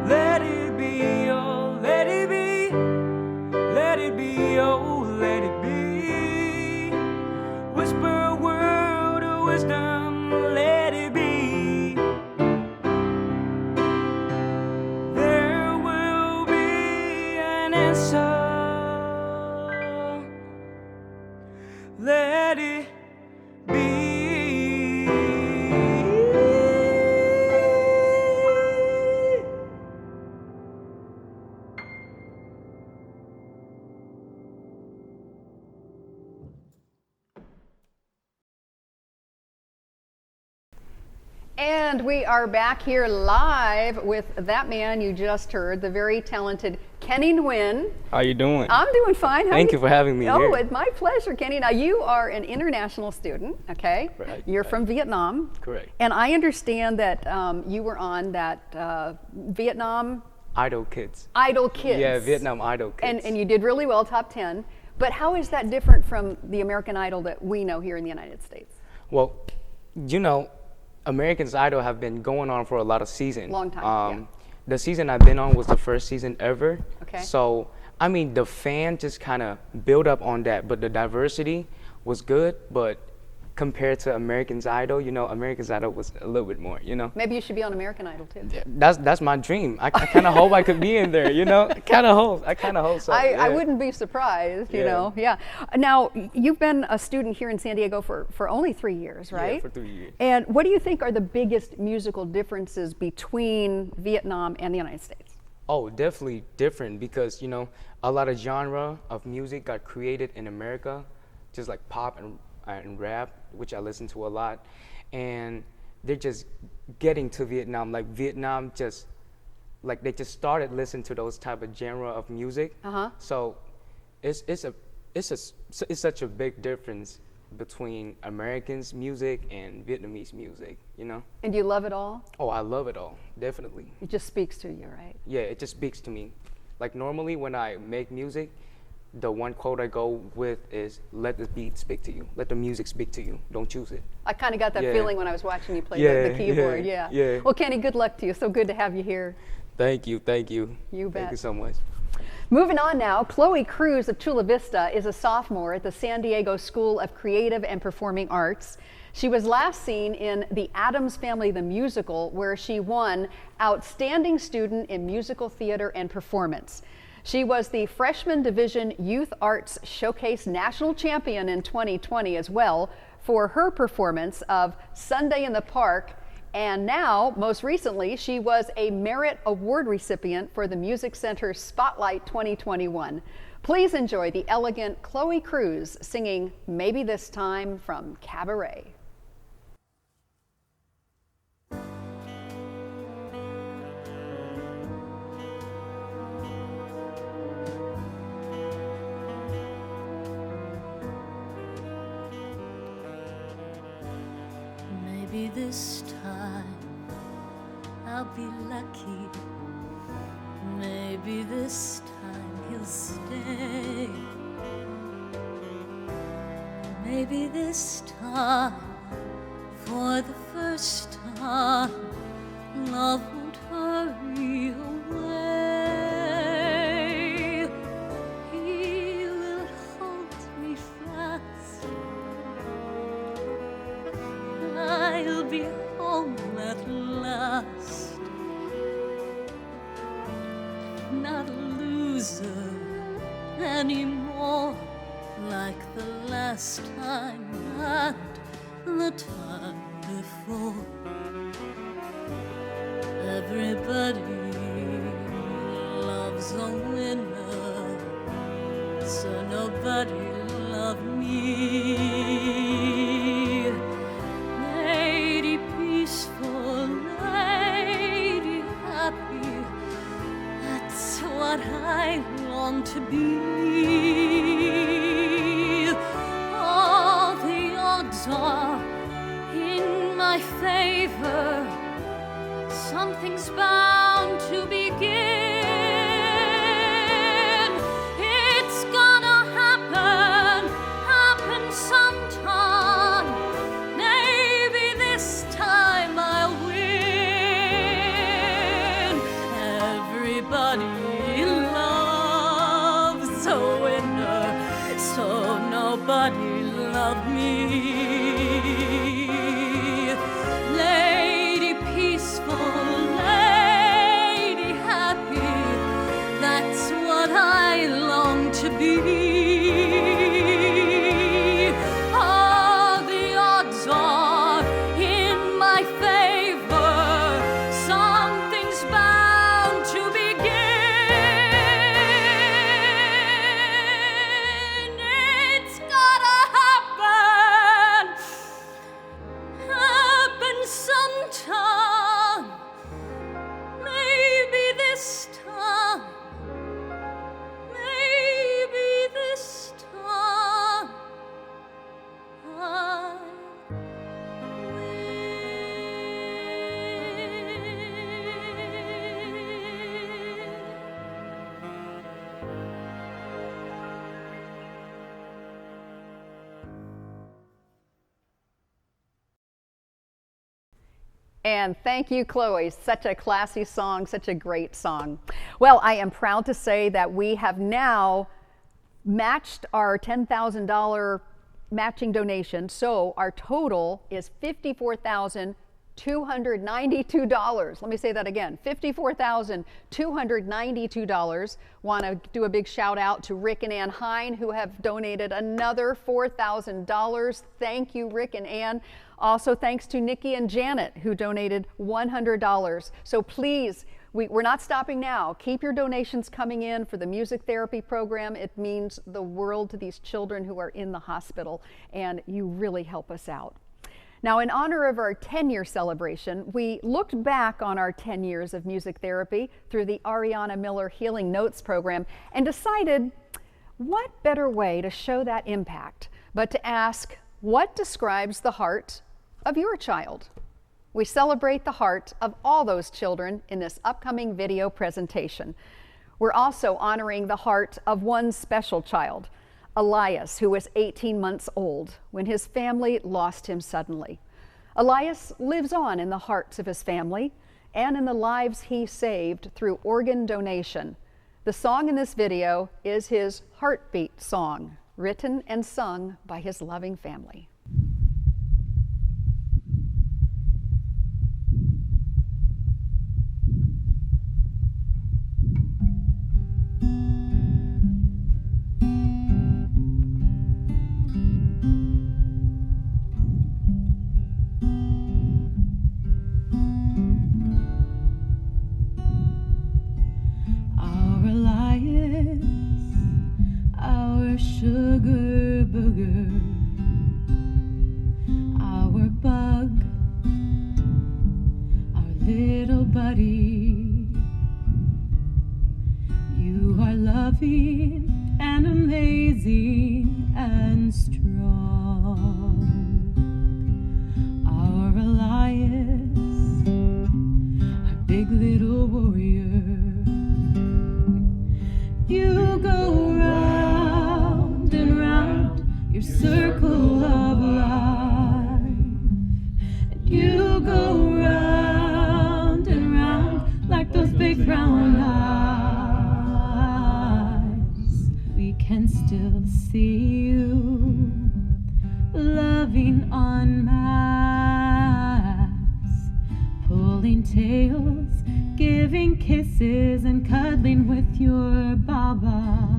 Let it be, oh, let it be. Let it be, oh, let it be. Whisper a word of wisdom, let it be. There will be an answer. Let it be. And we are back here live with that man you just heard, the very talented Kenny Nguyen. How you doing? I'm doing fine. Thank you for having me Oh, here. it's my pleasure, Kenny. Now, you are an international student, okay? Right. You're from Vietnam. Correct. And I understand that you were on that Vietnam Idol Kids. Idol Kids. Yeah, Vietnam Idol Kids. And you did really well, top 10. But how is that different from the American Idol that we know here in the United States? Well, you know, American's Idol have been going on for a lot of seasons. Long time, yeah. The season I've been on was the first season ever. Okay. So, I mean, the fan just kind of built up on that, but the diversity was good, but compared to American's Idol, you know, American's Idol was a little bit more, you know. Maybe you should be on American Idol too. That's my dream. I kind of hope I could be in there, you know. I kind of hope so. I wouldn't be surprised, you know. Yeah. Now, you've been a student here in San Diego for only 3 years, right? Yeah, for 3 years. And what do you think are the biggest musical differences between Vietnam and the United States? Oh, definitely different because, you know, a lot of genre of music got created in America, just like pop and rap, which I listen to a lot. And they're just getting to Vietnam. Like Vietnam just, like they just started listening to those type of genre of music. So it's such a big difference between Americans' music and Vietnamese music, you know? And you love it all? Oh, I love it all, definitely. It just speaks to you, right? Yeah, it just speaks to me. Like normally when I make music, the one quote I go with is, let the beat speak to you. Let the music speak to you. Don't choose it. I kind of got that feeling when I was watching you play the keyboard, yeah. Well, Kenny, good luck to you. So good to have you here. Thank you, thank you. You bet. Thank you so much. Moving on now, Chloe Cruz of Chula Vista is a sophomore at the San Diego School of Creative and Performing Arts. She was last seen in The Addams Family the Musical, where she won Outstanding Student in Musical Theater and Performance. She was the Freshman Division Youth Arts Showcase National Champion in 2020 as well for her performance of Sunday in the Park. And now, most recently, she was a Merit Award recipient for the Music Center Spotlight 2021. Please enjoy the elegant Chloe Cruz singing Maybe This Time from Cabaret. Maybe this time I'll be lucky. Maybe this time he'll stay. Maybe this time, for the first time, love won't hurry away. He will hold me fast. I'll be home at last. Not a loser anymore, like the last time and the time before. Everybody loves a winner, so nobody loved me. Lady peaceful, lady happy, that's what I long to be. All the odds are in my favor. Something's bound to begin. It's gonna happen sometime. Maybe this time I'll win. Everybody loves a winner, so nobody loved me. Lady peaceful, lady happy, that's what I long to be. All the odds are in my favor. Something's bound to begin. It's gotta happen sometime. Maybe this time. Maybe this time I And thank you, Chloe. Such a classy song, such a great song. Well, I am proud to say that we have now matched our $10,000 matching donation. So our total is $54,292. Let me say that again, $54,292. Want to do a big shout out to Rick and Ann Hine, who have donated another $4,000. Thank you, Rick and Ann. Also, thanks to Nikki and Janet, who donated $100. So please, We're not stopping now. Keep your donations coming in for the music therapy program. It means the world to these children who are in the hospital, and you really help us out. Now, in honor of our 10-year celebration, we looked back on our 10 years of music therapy through the Ariana Miller Healing Notes program and decided what better way to show that impact but to ask, what describes the heart of your child? We celebrate the heart of all those children in this upcoming video presentation. We're also honoring the heart of one special child, Elias, who was 18 months old when his family lost him suddenly. Elias lives on in the hearts of his family and in the lives he saved through organ donation. The song in this video is his heartbeat song, written and sung by his loving family. Sugar booger, our bug, our little buddy. You are loving and amazing and strong. Our Elias, our big little warrior. You go round and round your circle of life, and you go round and round like those big brown eyes. We can still see you loving en masse, pulling tails, giving kisses and cuddling with your baba.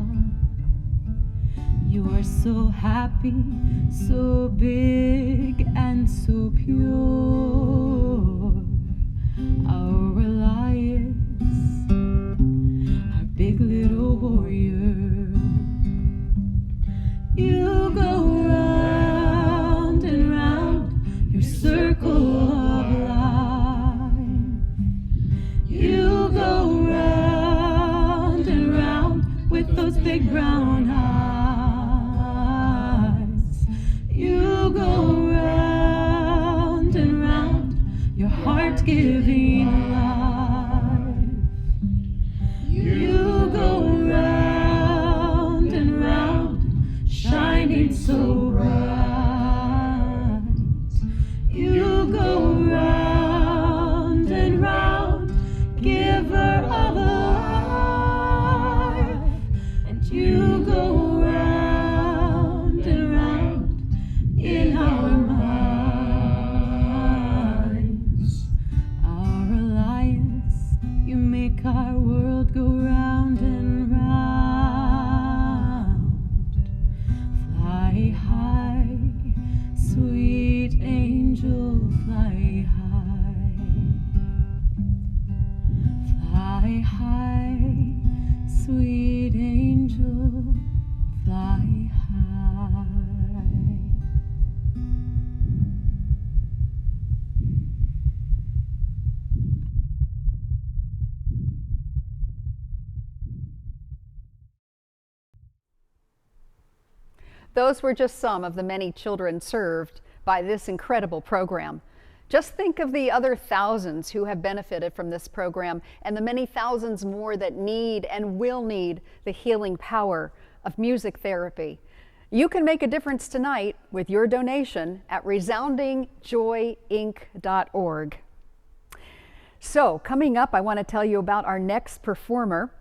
You're so happy, so big and so pure. Our Elias, our big little warrior. You go round and round your circle of life. You go round and round with those big brown eyes. You go round and round your heart-giving life. You go round and round shining so bright. You go round and round, giver of life, and you go round and round in our minds. Our Elias, you make our world go round and round. Fly high, sweet angel, fly high. Fly high, sweet angel, fly high. Those were just some of the many children served by this incredible program. Just think of the other thousands who have benefited from this program and the many thousands more that need and will need the healing power of music therapy. You can make a difference tonight with your donation at resoundingjoyinc.org. So, coming up, I want to tell you about our next performer.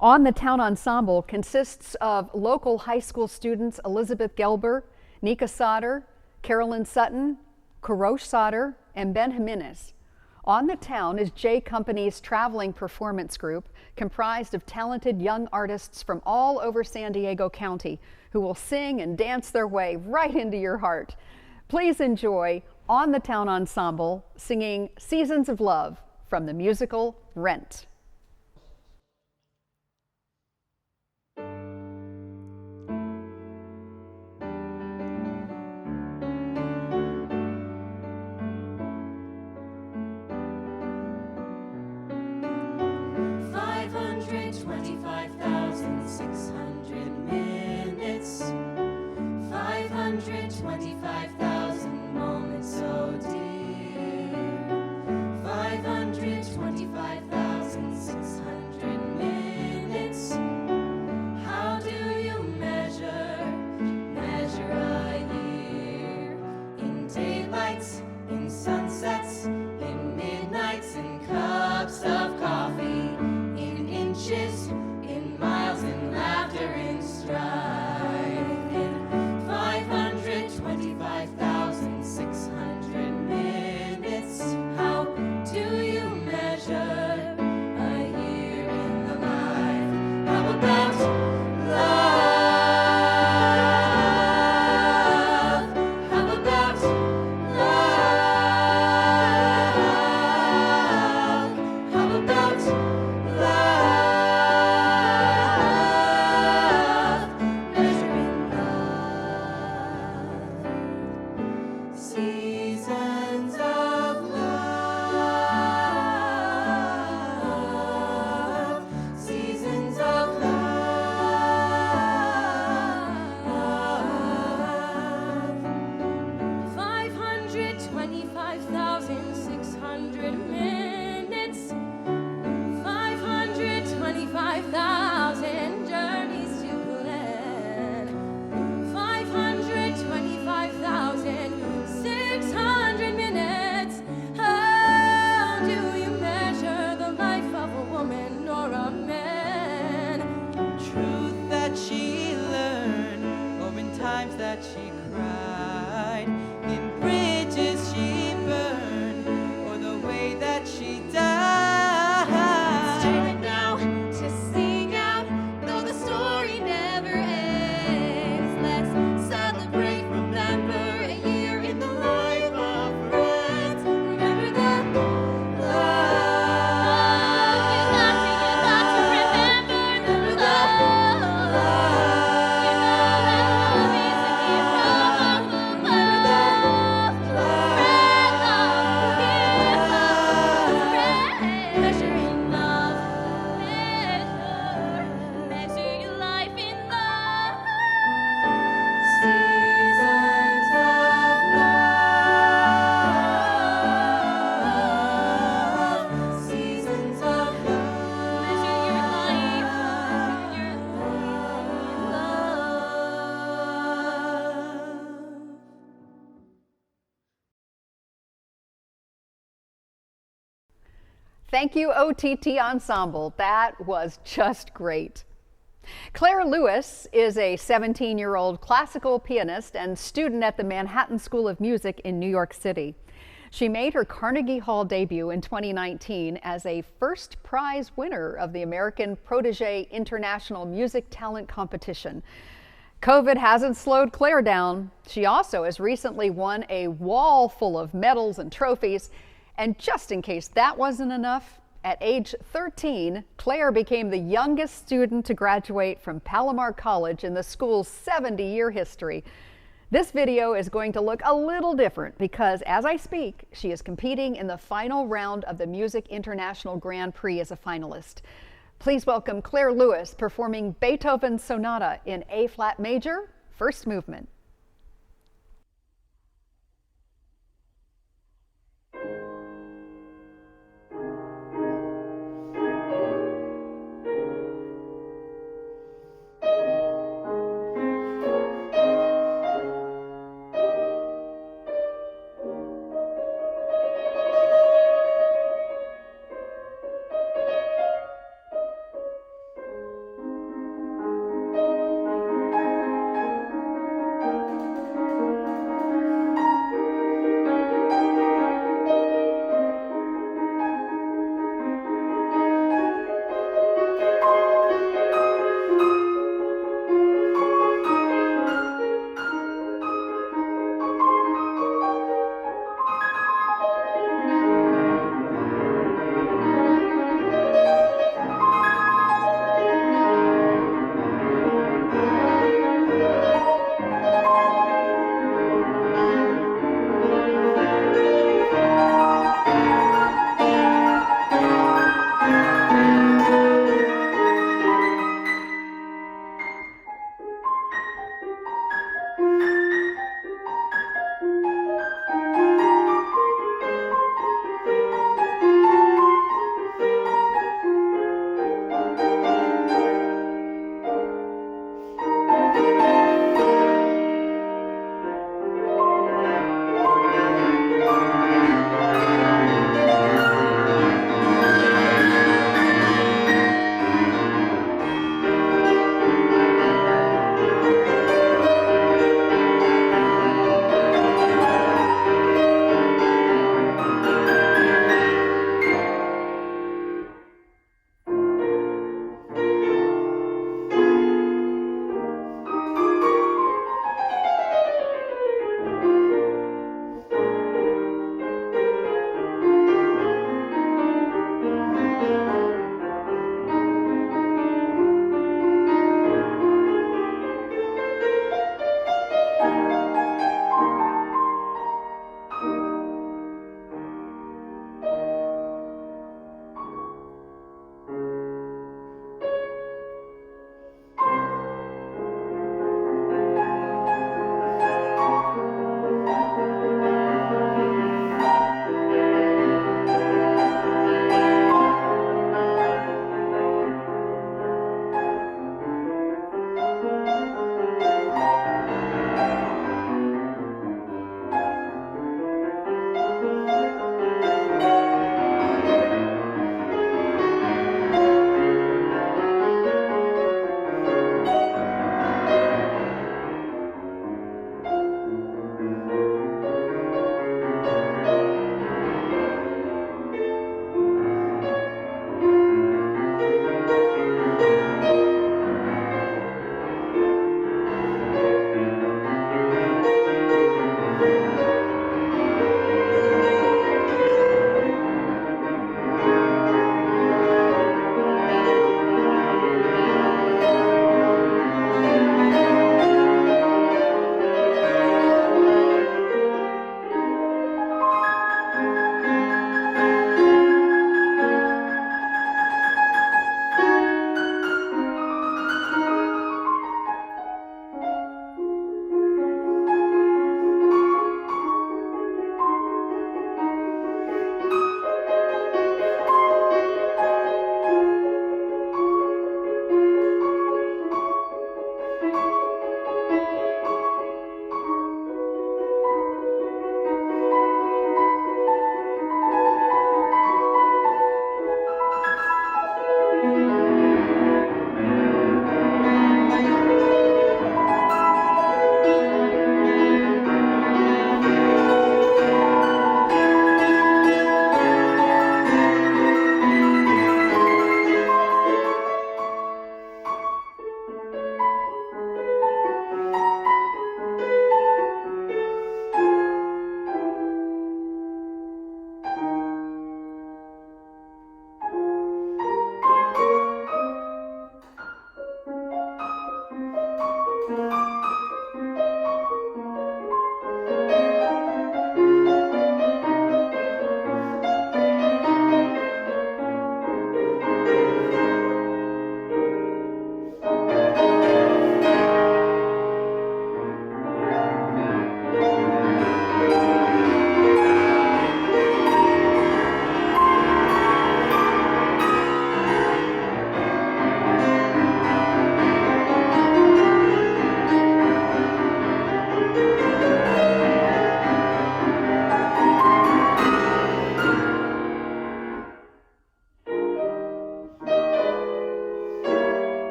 On the Town Ensemble consists of local high school students Elizabeth Gelber, Nika Sauter, Carolyn Sutton, Karosh Sauter, and Ben Jimenez. On the Town is J Company's traveling performance group comprised of talented young artists from all over San Diego County who will sing and dance their way right into your heart. Please enjoy On the Town Ensemble singing Seasons of Love from from the musical Rent. Minutes, 525,000 moments so dear, 525,600 minutes. How do you measure a year? In daylights, in sunsets, in midnights, in cups of coffee, in inches, in miles, in laughter, in strife, in 525,600 minutes. How do you measure a year in the life? How about love? How about love? How about love? Measuring love. Seasons of love. Seasons of love. 525,600 minutes. 525,000 journeys to plan. 525,600 minutes. How do you measure the life of a woman or a man? Truth that she learned, or in times that she cried, in bridges she burned, or the way that she died. It's time now to sing out, though the story never ends. Let's celebrate, remember a year in the life of friends. Remember that love. You got to remember that love. You know that love is the gift of love. Remember that measuring love. Measure your life in love. Seasons of love. Seasons of love. Measure your life. Measure your love. Thank you, OTT Ensemble. That was just great. Claire Lewis is a 17-year-old classical pianist and student at the Manhattan School of Music in New York City. She made her Carnegie Hall debut in 2019 as a first prize winner of the American Protégé International Music Talent Competition. COVID hasn't slowed Claire down. She also has recently won a wall full of medals and trophies. And just in case that wasn't enough, at age 13, Claire became the youngest student to graduate from Palomar College in the school's 70-year history. This video is going to look a little different because as I speak, she is competing in the final round of the Music International Grand Prix as a finalist. Please welcome Claire Lewis performing Beethoven's Sonata in A-flat major, first movement.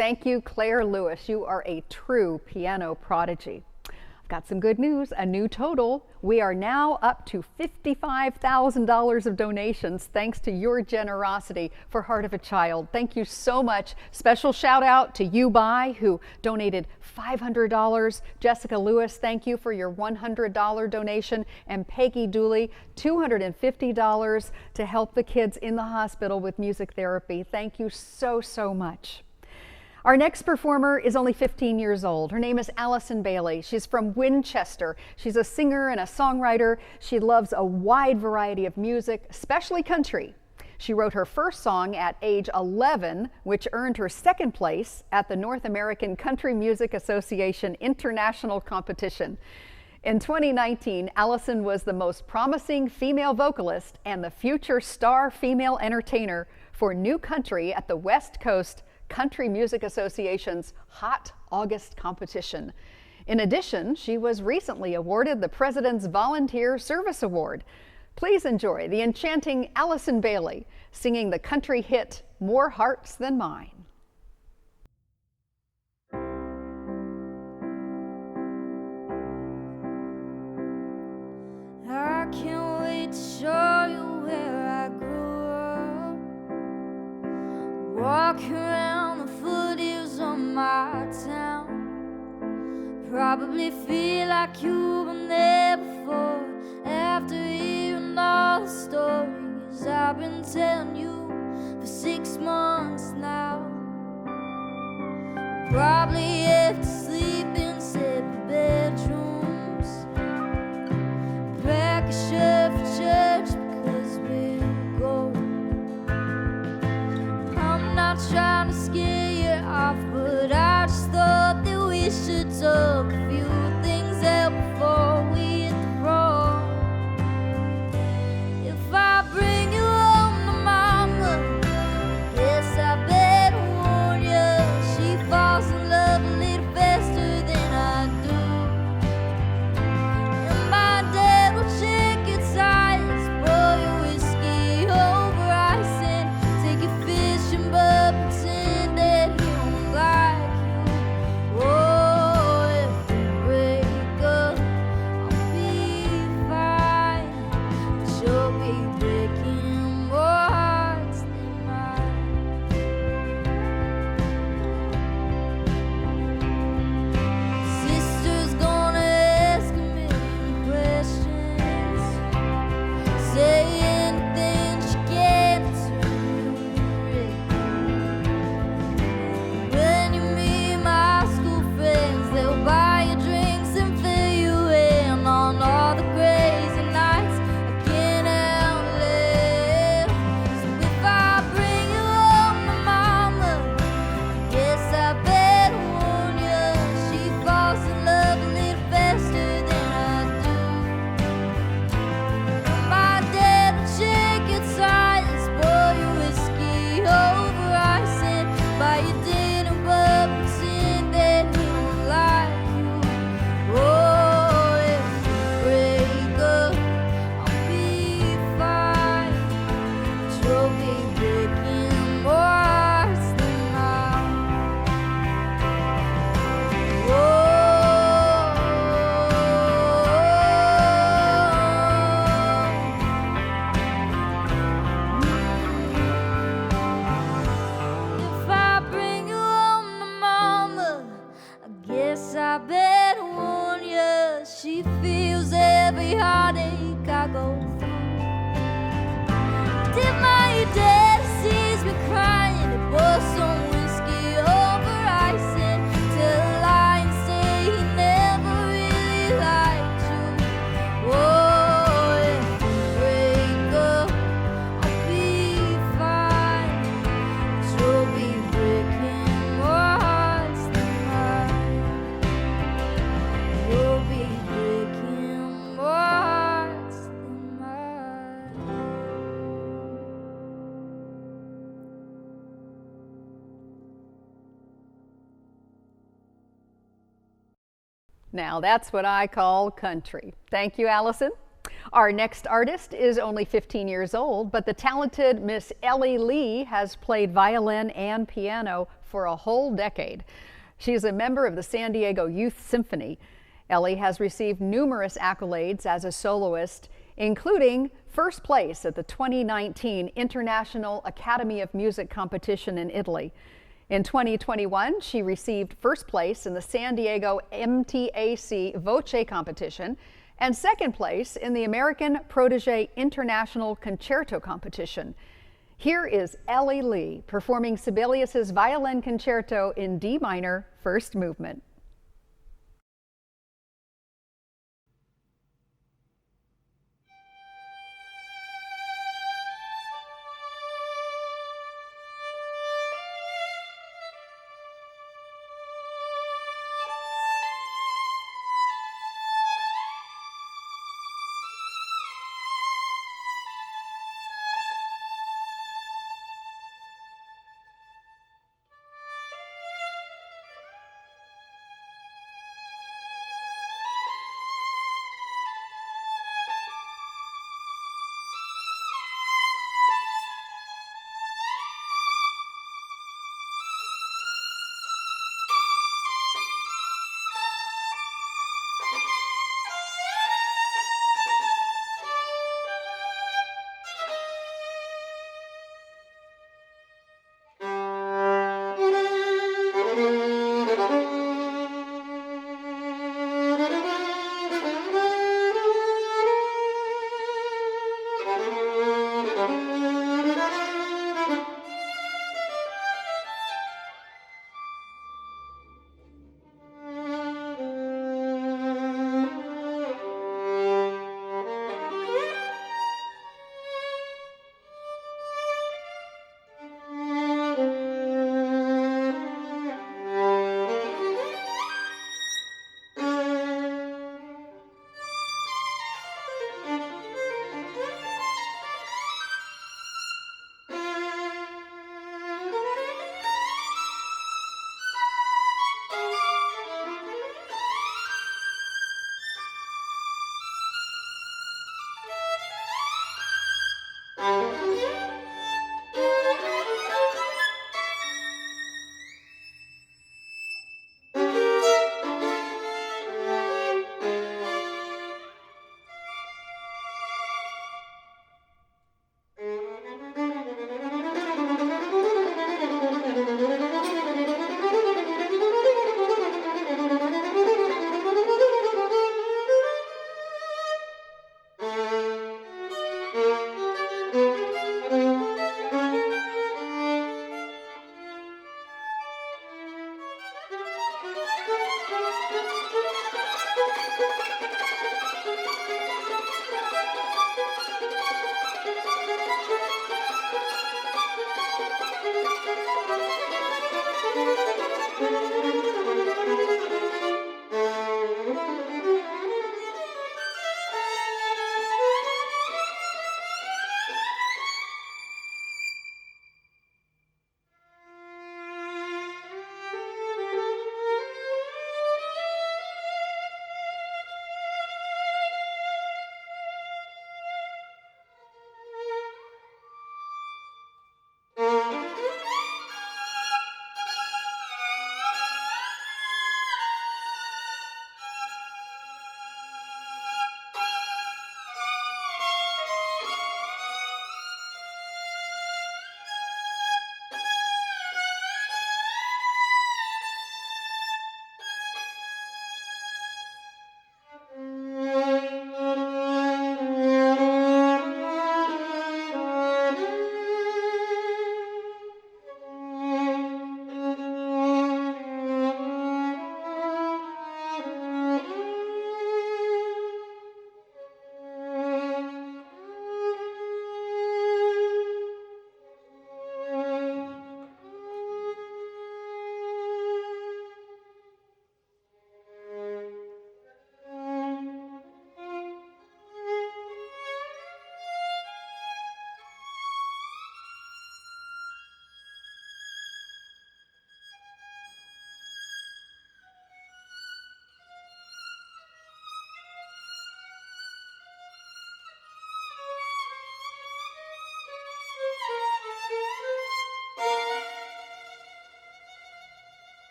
Thank you, Claire Lewis. You are a true piano prodigy. I've got some good news, a new total. We are now up to $55,000 of donations thanks to your generosity for Heart of a Child. Thank you so much. Special shout out to You Buy, who donated $500. Jessica Lewis, thank you for your $100 donation. And Peggy Dooley, $250 to help the kids in the hospital with music therapy. Thank you so, so much. Our next performer is only 15 years old. Her name is Allison Bailey. She's from Winchester. She's a singer and a songwriter. She loves a wide variety of music, especially country. She wrote her first song at age 11, which earned her second place at the North American Country Music Association International Competition. In 2019, Allison was the most promising female vocalist and the future star female entertainer for New Country at the West Coast Country Music Association's Hot August competition. In addition, she was recently awarded the President's Volunteer Service Award. Please enjoy the enchanting Allison Bailey singing the country hit More Hearts Than Mine. I can't wait to show you where I grew up. Walk around the foothills of my town. Probably feel like you've been there before. After hearing all the stories I've been telling you for 6 months now. Probably have to sleep in separate bedrooms. Pack a shirt for church because we'll go. I'm not trying to scare you off, but I just thought that we should talk a few things out before we hit the road. If I bring you home to mama, yes, I better warn you. She falls in love a little faster than I do. And my dad will check your tires, pour your whiskey over ice, and take you fishing, but pretend that he don't like you. Oh, if we break up, I'll be fine, but you'll be breaking more hearts than mine. Sister's gonna ask a million questions, say anything she can to it. When you meet my school friends, they'll buy you drinks and fill you in on all the crazy nights I can't outlive. So if I bring you home to mama, yes, I better warn you. She falls in love a little faster than I do. My dad will check your tires, pour your whiskey over ice, and buy you dinner, but pretend that he don't like you. Oh, if we break up, I'll be fine, but you'll be breaking more hearts than mine. If I bring you home to mama, I guess I better warn you. She feels every heartache I go through. If my dad sees me crying, he pours some whiskey over ice and tell a lie and say he never really liked you. Oh, if we break up, I'll be fine, but you'll be breaking more hearts than mine. You'll be breaking more hearts than mine. Now that's what I call country. Thank you, Allison. Our next artist is only 15 years old, but the talented Miss Ellie Lee has played violin and piano for a whole decade. She is a member of the San Diego Youth Symphony. Ellie has received numerous accolades as a soloist, including first place at the 2019 International Academy of Music competition in Italy. In 2021, she received first place in the San Diego MTAC Voce competition and second place in the American Protege International Concerto competition. Here is Ellie Lee performing Sibelius's Violin Concerto in D minor, first movement.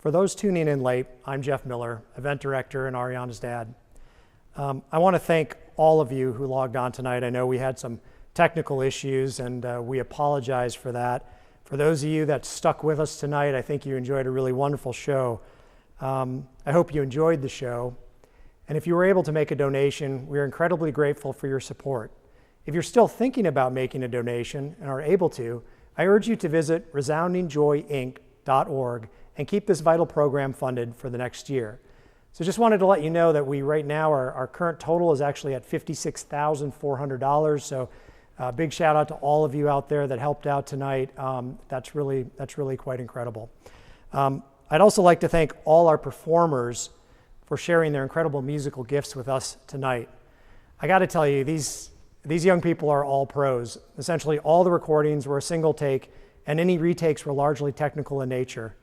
For those tuning in late, I'm Jeff Miller, event director and Ariana's dad. I want to thank all of you who logged on tonight. I know we had some technical issues and we apologize for that. For those of you that stuck with us tonight, I think you enjoyed a really wonderful show. I hope you enjoyed the show. And if you were able to make a donation, we are incredibly grateful for your support. If you're still thinking about making a donation and are able to, I urge you to visit resoundingjoyinc.org and keep this vital program funded for the next year. So just wanted to let you know that we right now, our current total is actually at $56,400. So big shout out to all of you out there that helped out tonight. That's really quite incredible. I'd also like to thank all our performers for sharing their incredible musical gifts with us tonight. I got to tell you, these young people are all pros. Essentially, all the recordings were a single take, and any retakes were largely technical in nature.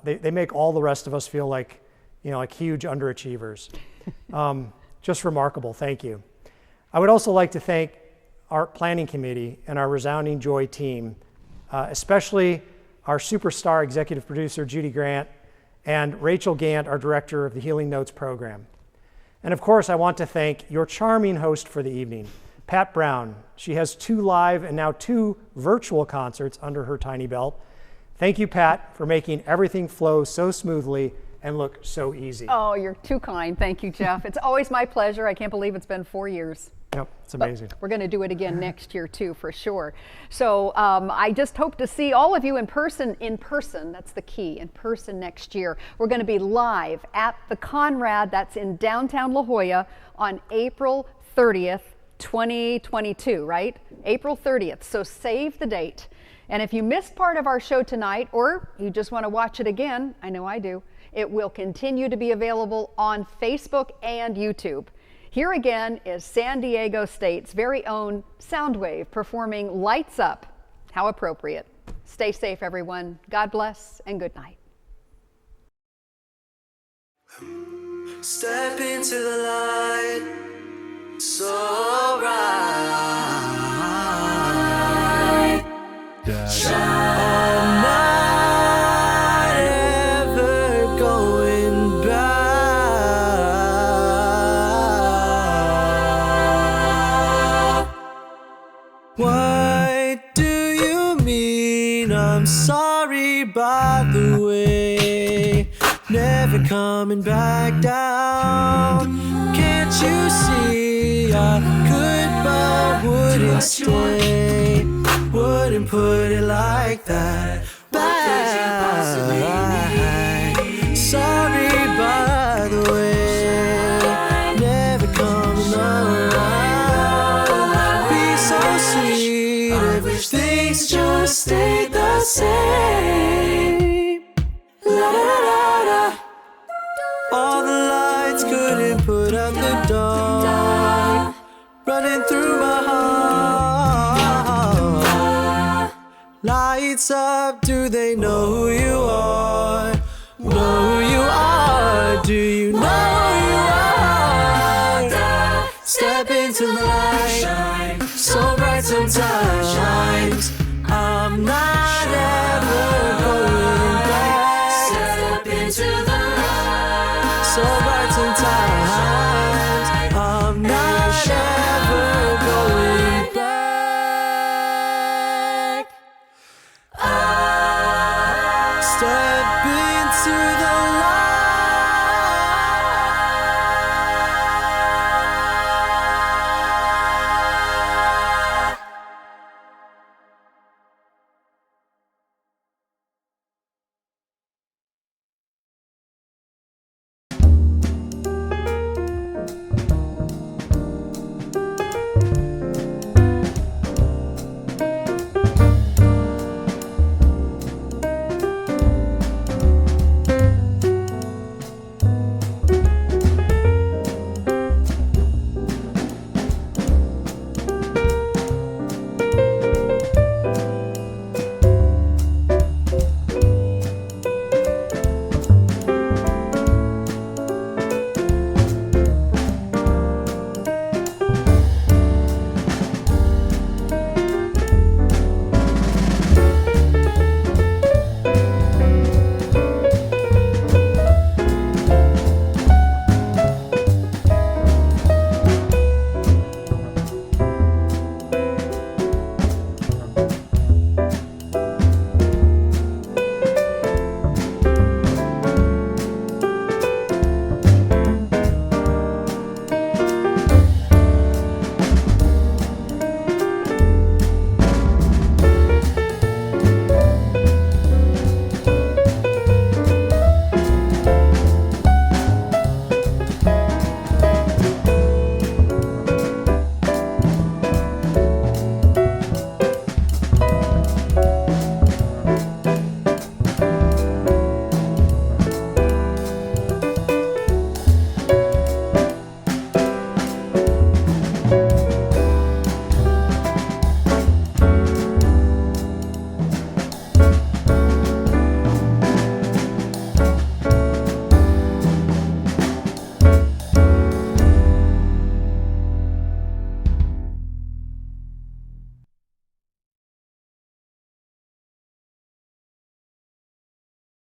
They make all the rest of us feel like, like huge underachievers. Just remarkable. Thank you. I would also like to thank our planning committee and our Resounding Joy team, especially our superstar executive producer, Judy Grant, and Rachel Gant, our director of the Healing Notes program. And of course, I want to thank your charming host for the evening, Pat Brown. She has 2 live and now 2 virtual concerts under her tiny belt. Thank you, Pat, for making everything flow so smoothly and look so easy. Oh, you're too kind. Thank you, Jeff. It's always my pleasure. I can't believe it's been 4 years. Yep, it's amazing. But we're going to do it again next year too, for sure. So I just hope to see all of you in person. That's the key, in person next year. We're going to be live at the Conrad, that's in downtown La Jolla, on April 30th, 2022, right? April 30th. So save the date. And if you missed part of our show tonight, or you just want to watch it again, I know I do, it will continue to be available on Facebook and YouTube. Here again is San Diego State's very own Soundwave performing Lights Up. How appropriate. Stay safe, everyone. God bless and good night. Step into the light, so bright. I'm not ever going back. What do you mean? I'm sorry, by the way. Never coming back down. Can't you see I could but wouldn't stay? Wouldn't put it like that. Back. Sorry, by the way. Never coming around. Be so sweet if things just stayed the same. La da da da da. All the lights couldn't put out the dark. Running through my heart. Lights up, do they know who you are? Know who you are? Do you know who you are? Step into the light, so bright sometimes. I'm not ever going back. Step into the light, so bright sometimes. I'm not ever going back. Step into the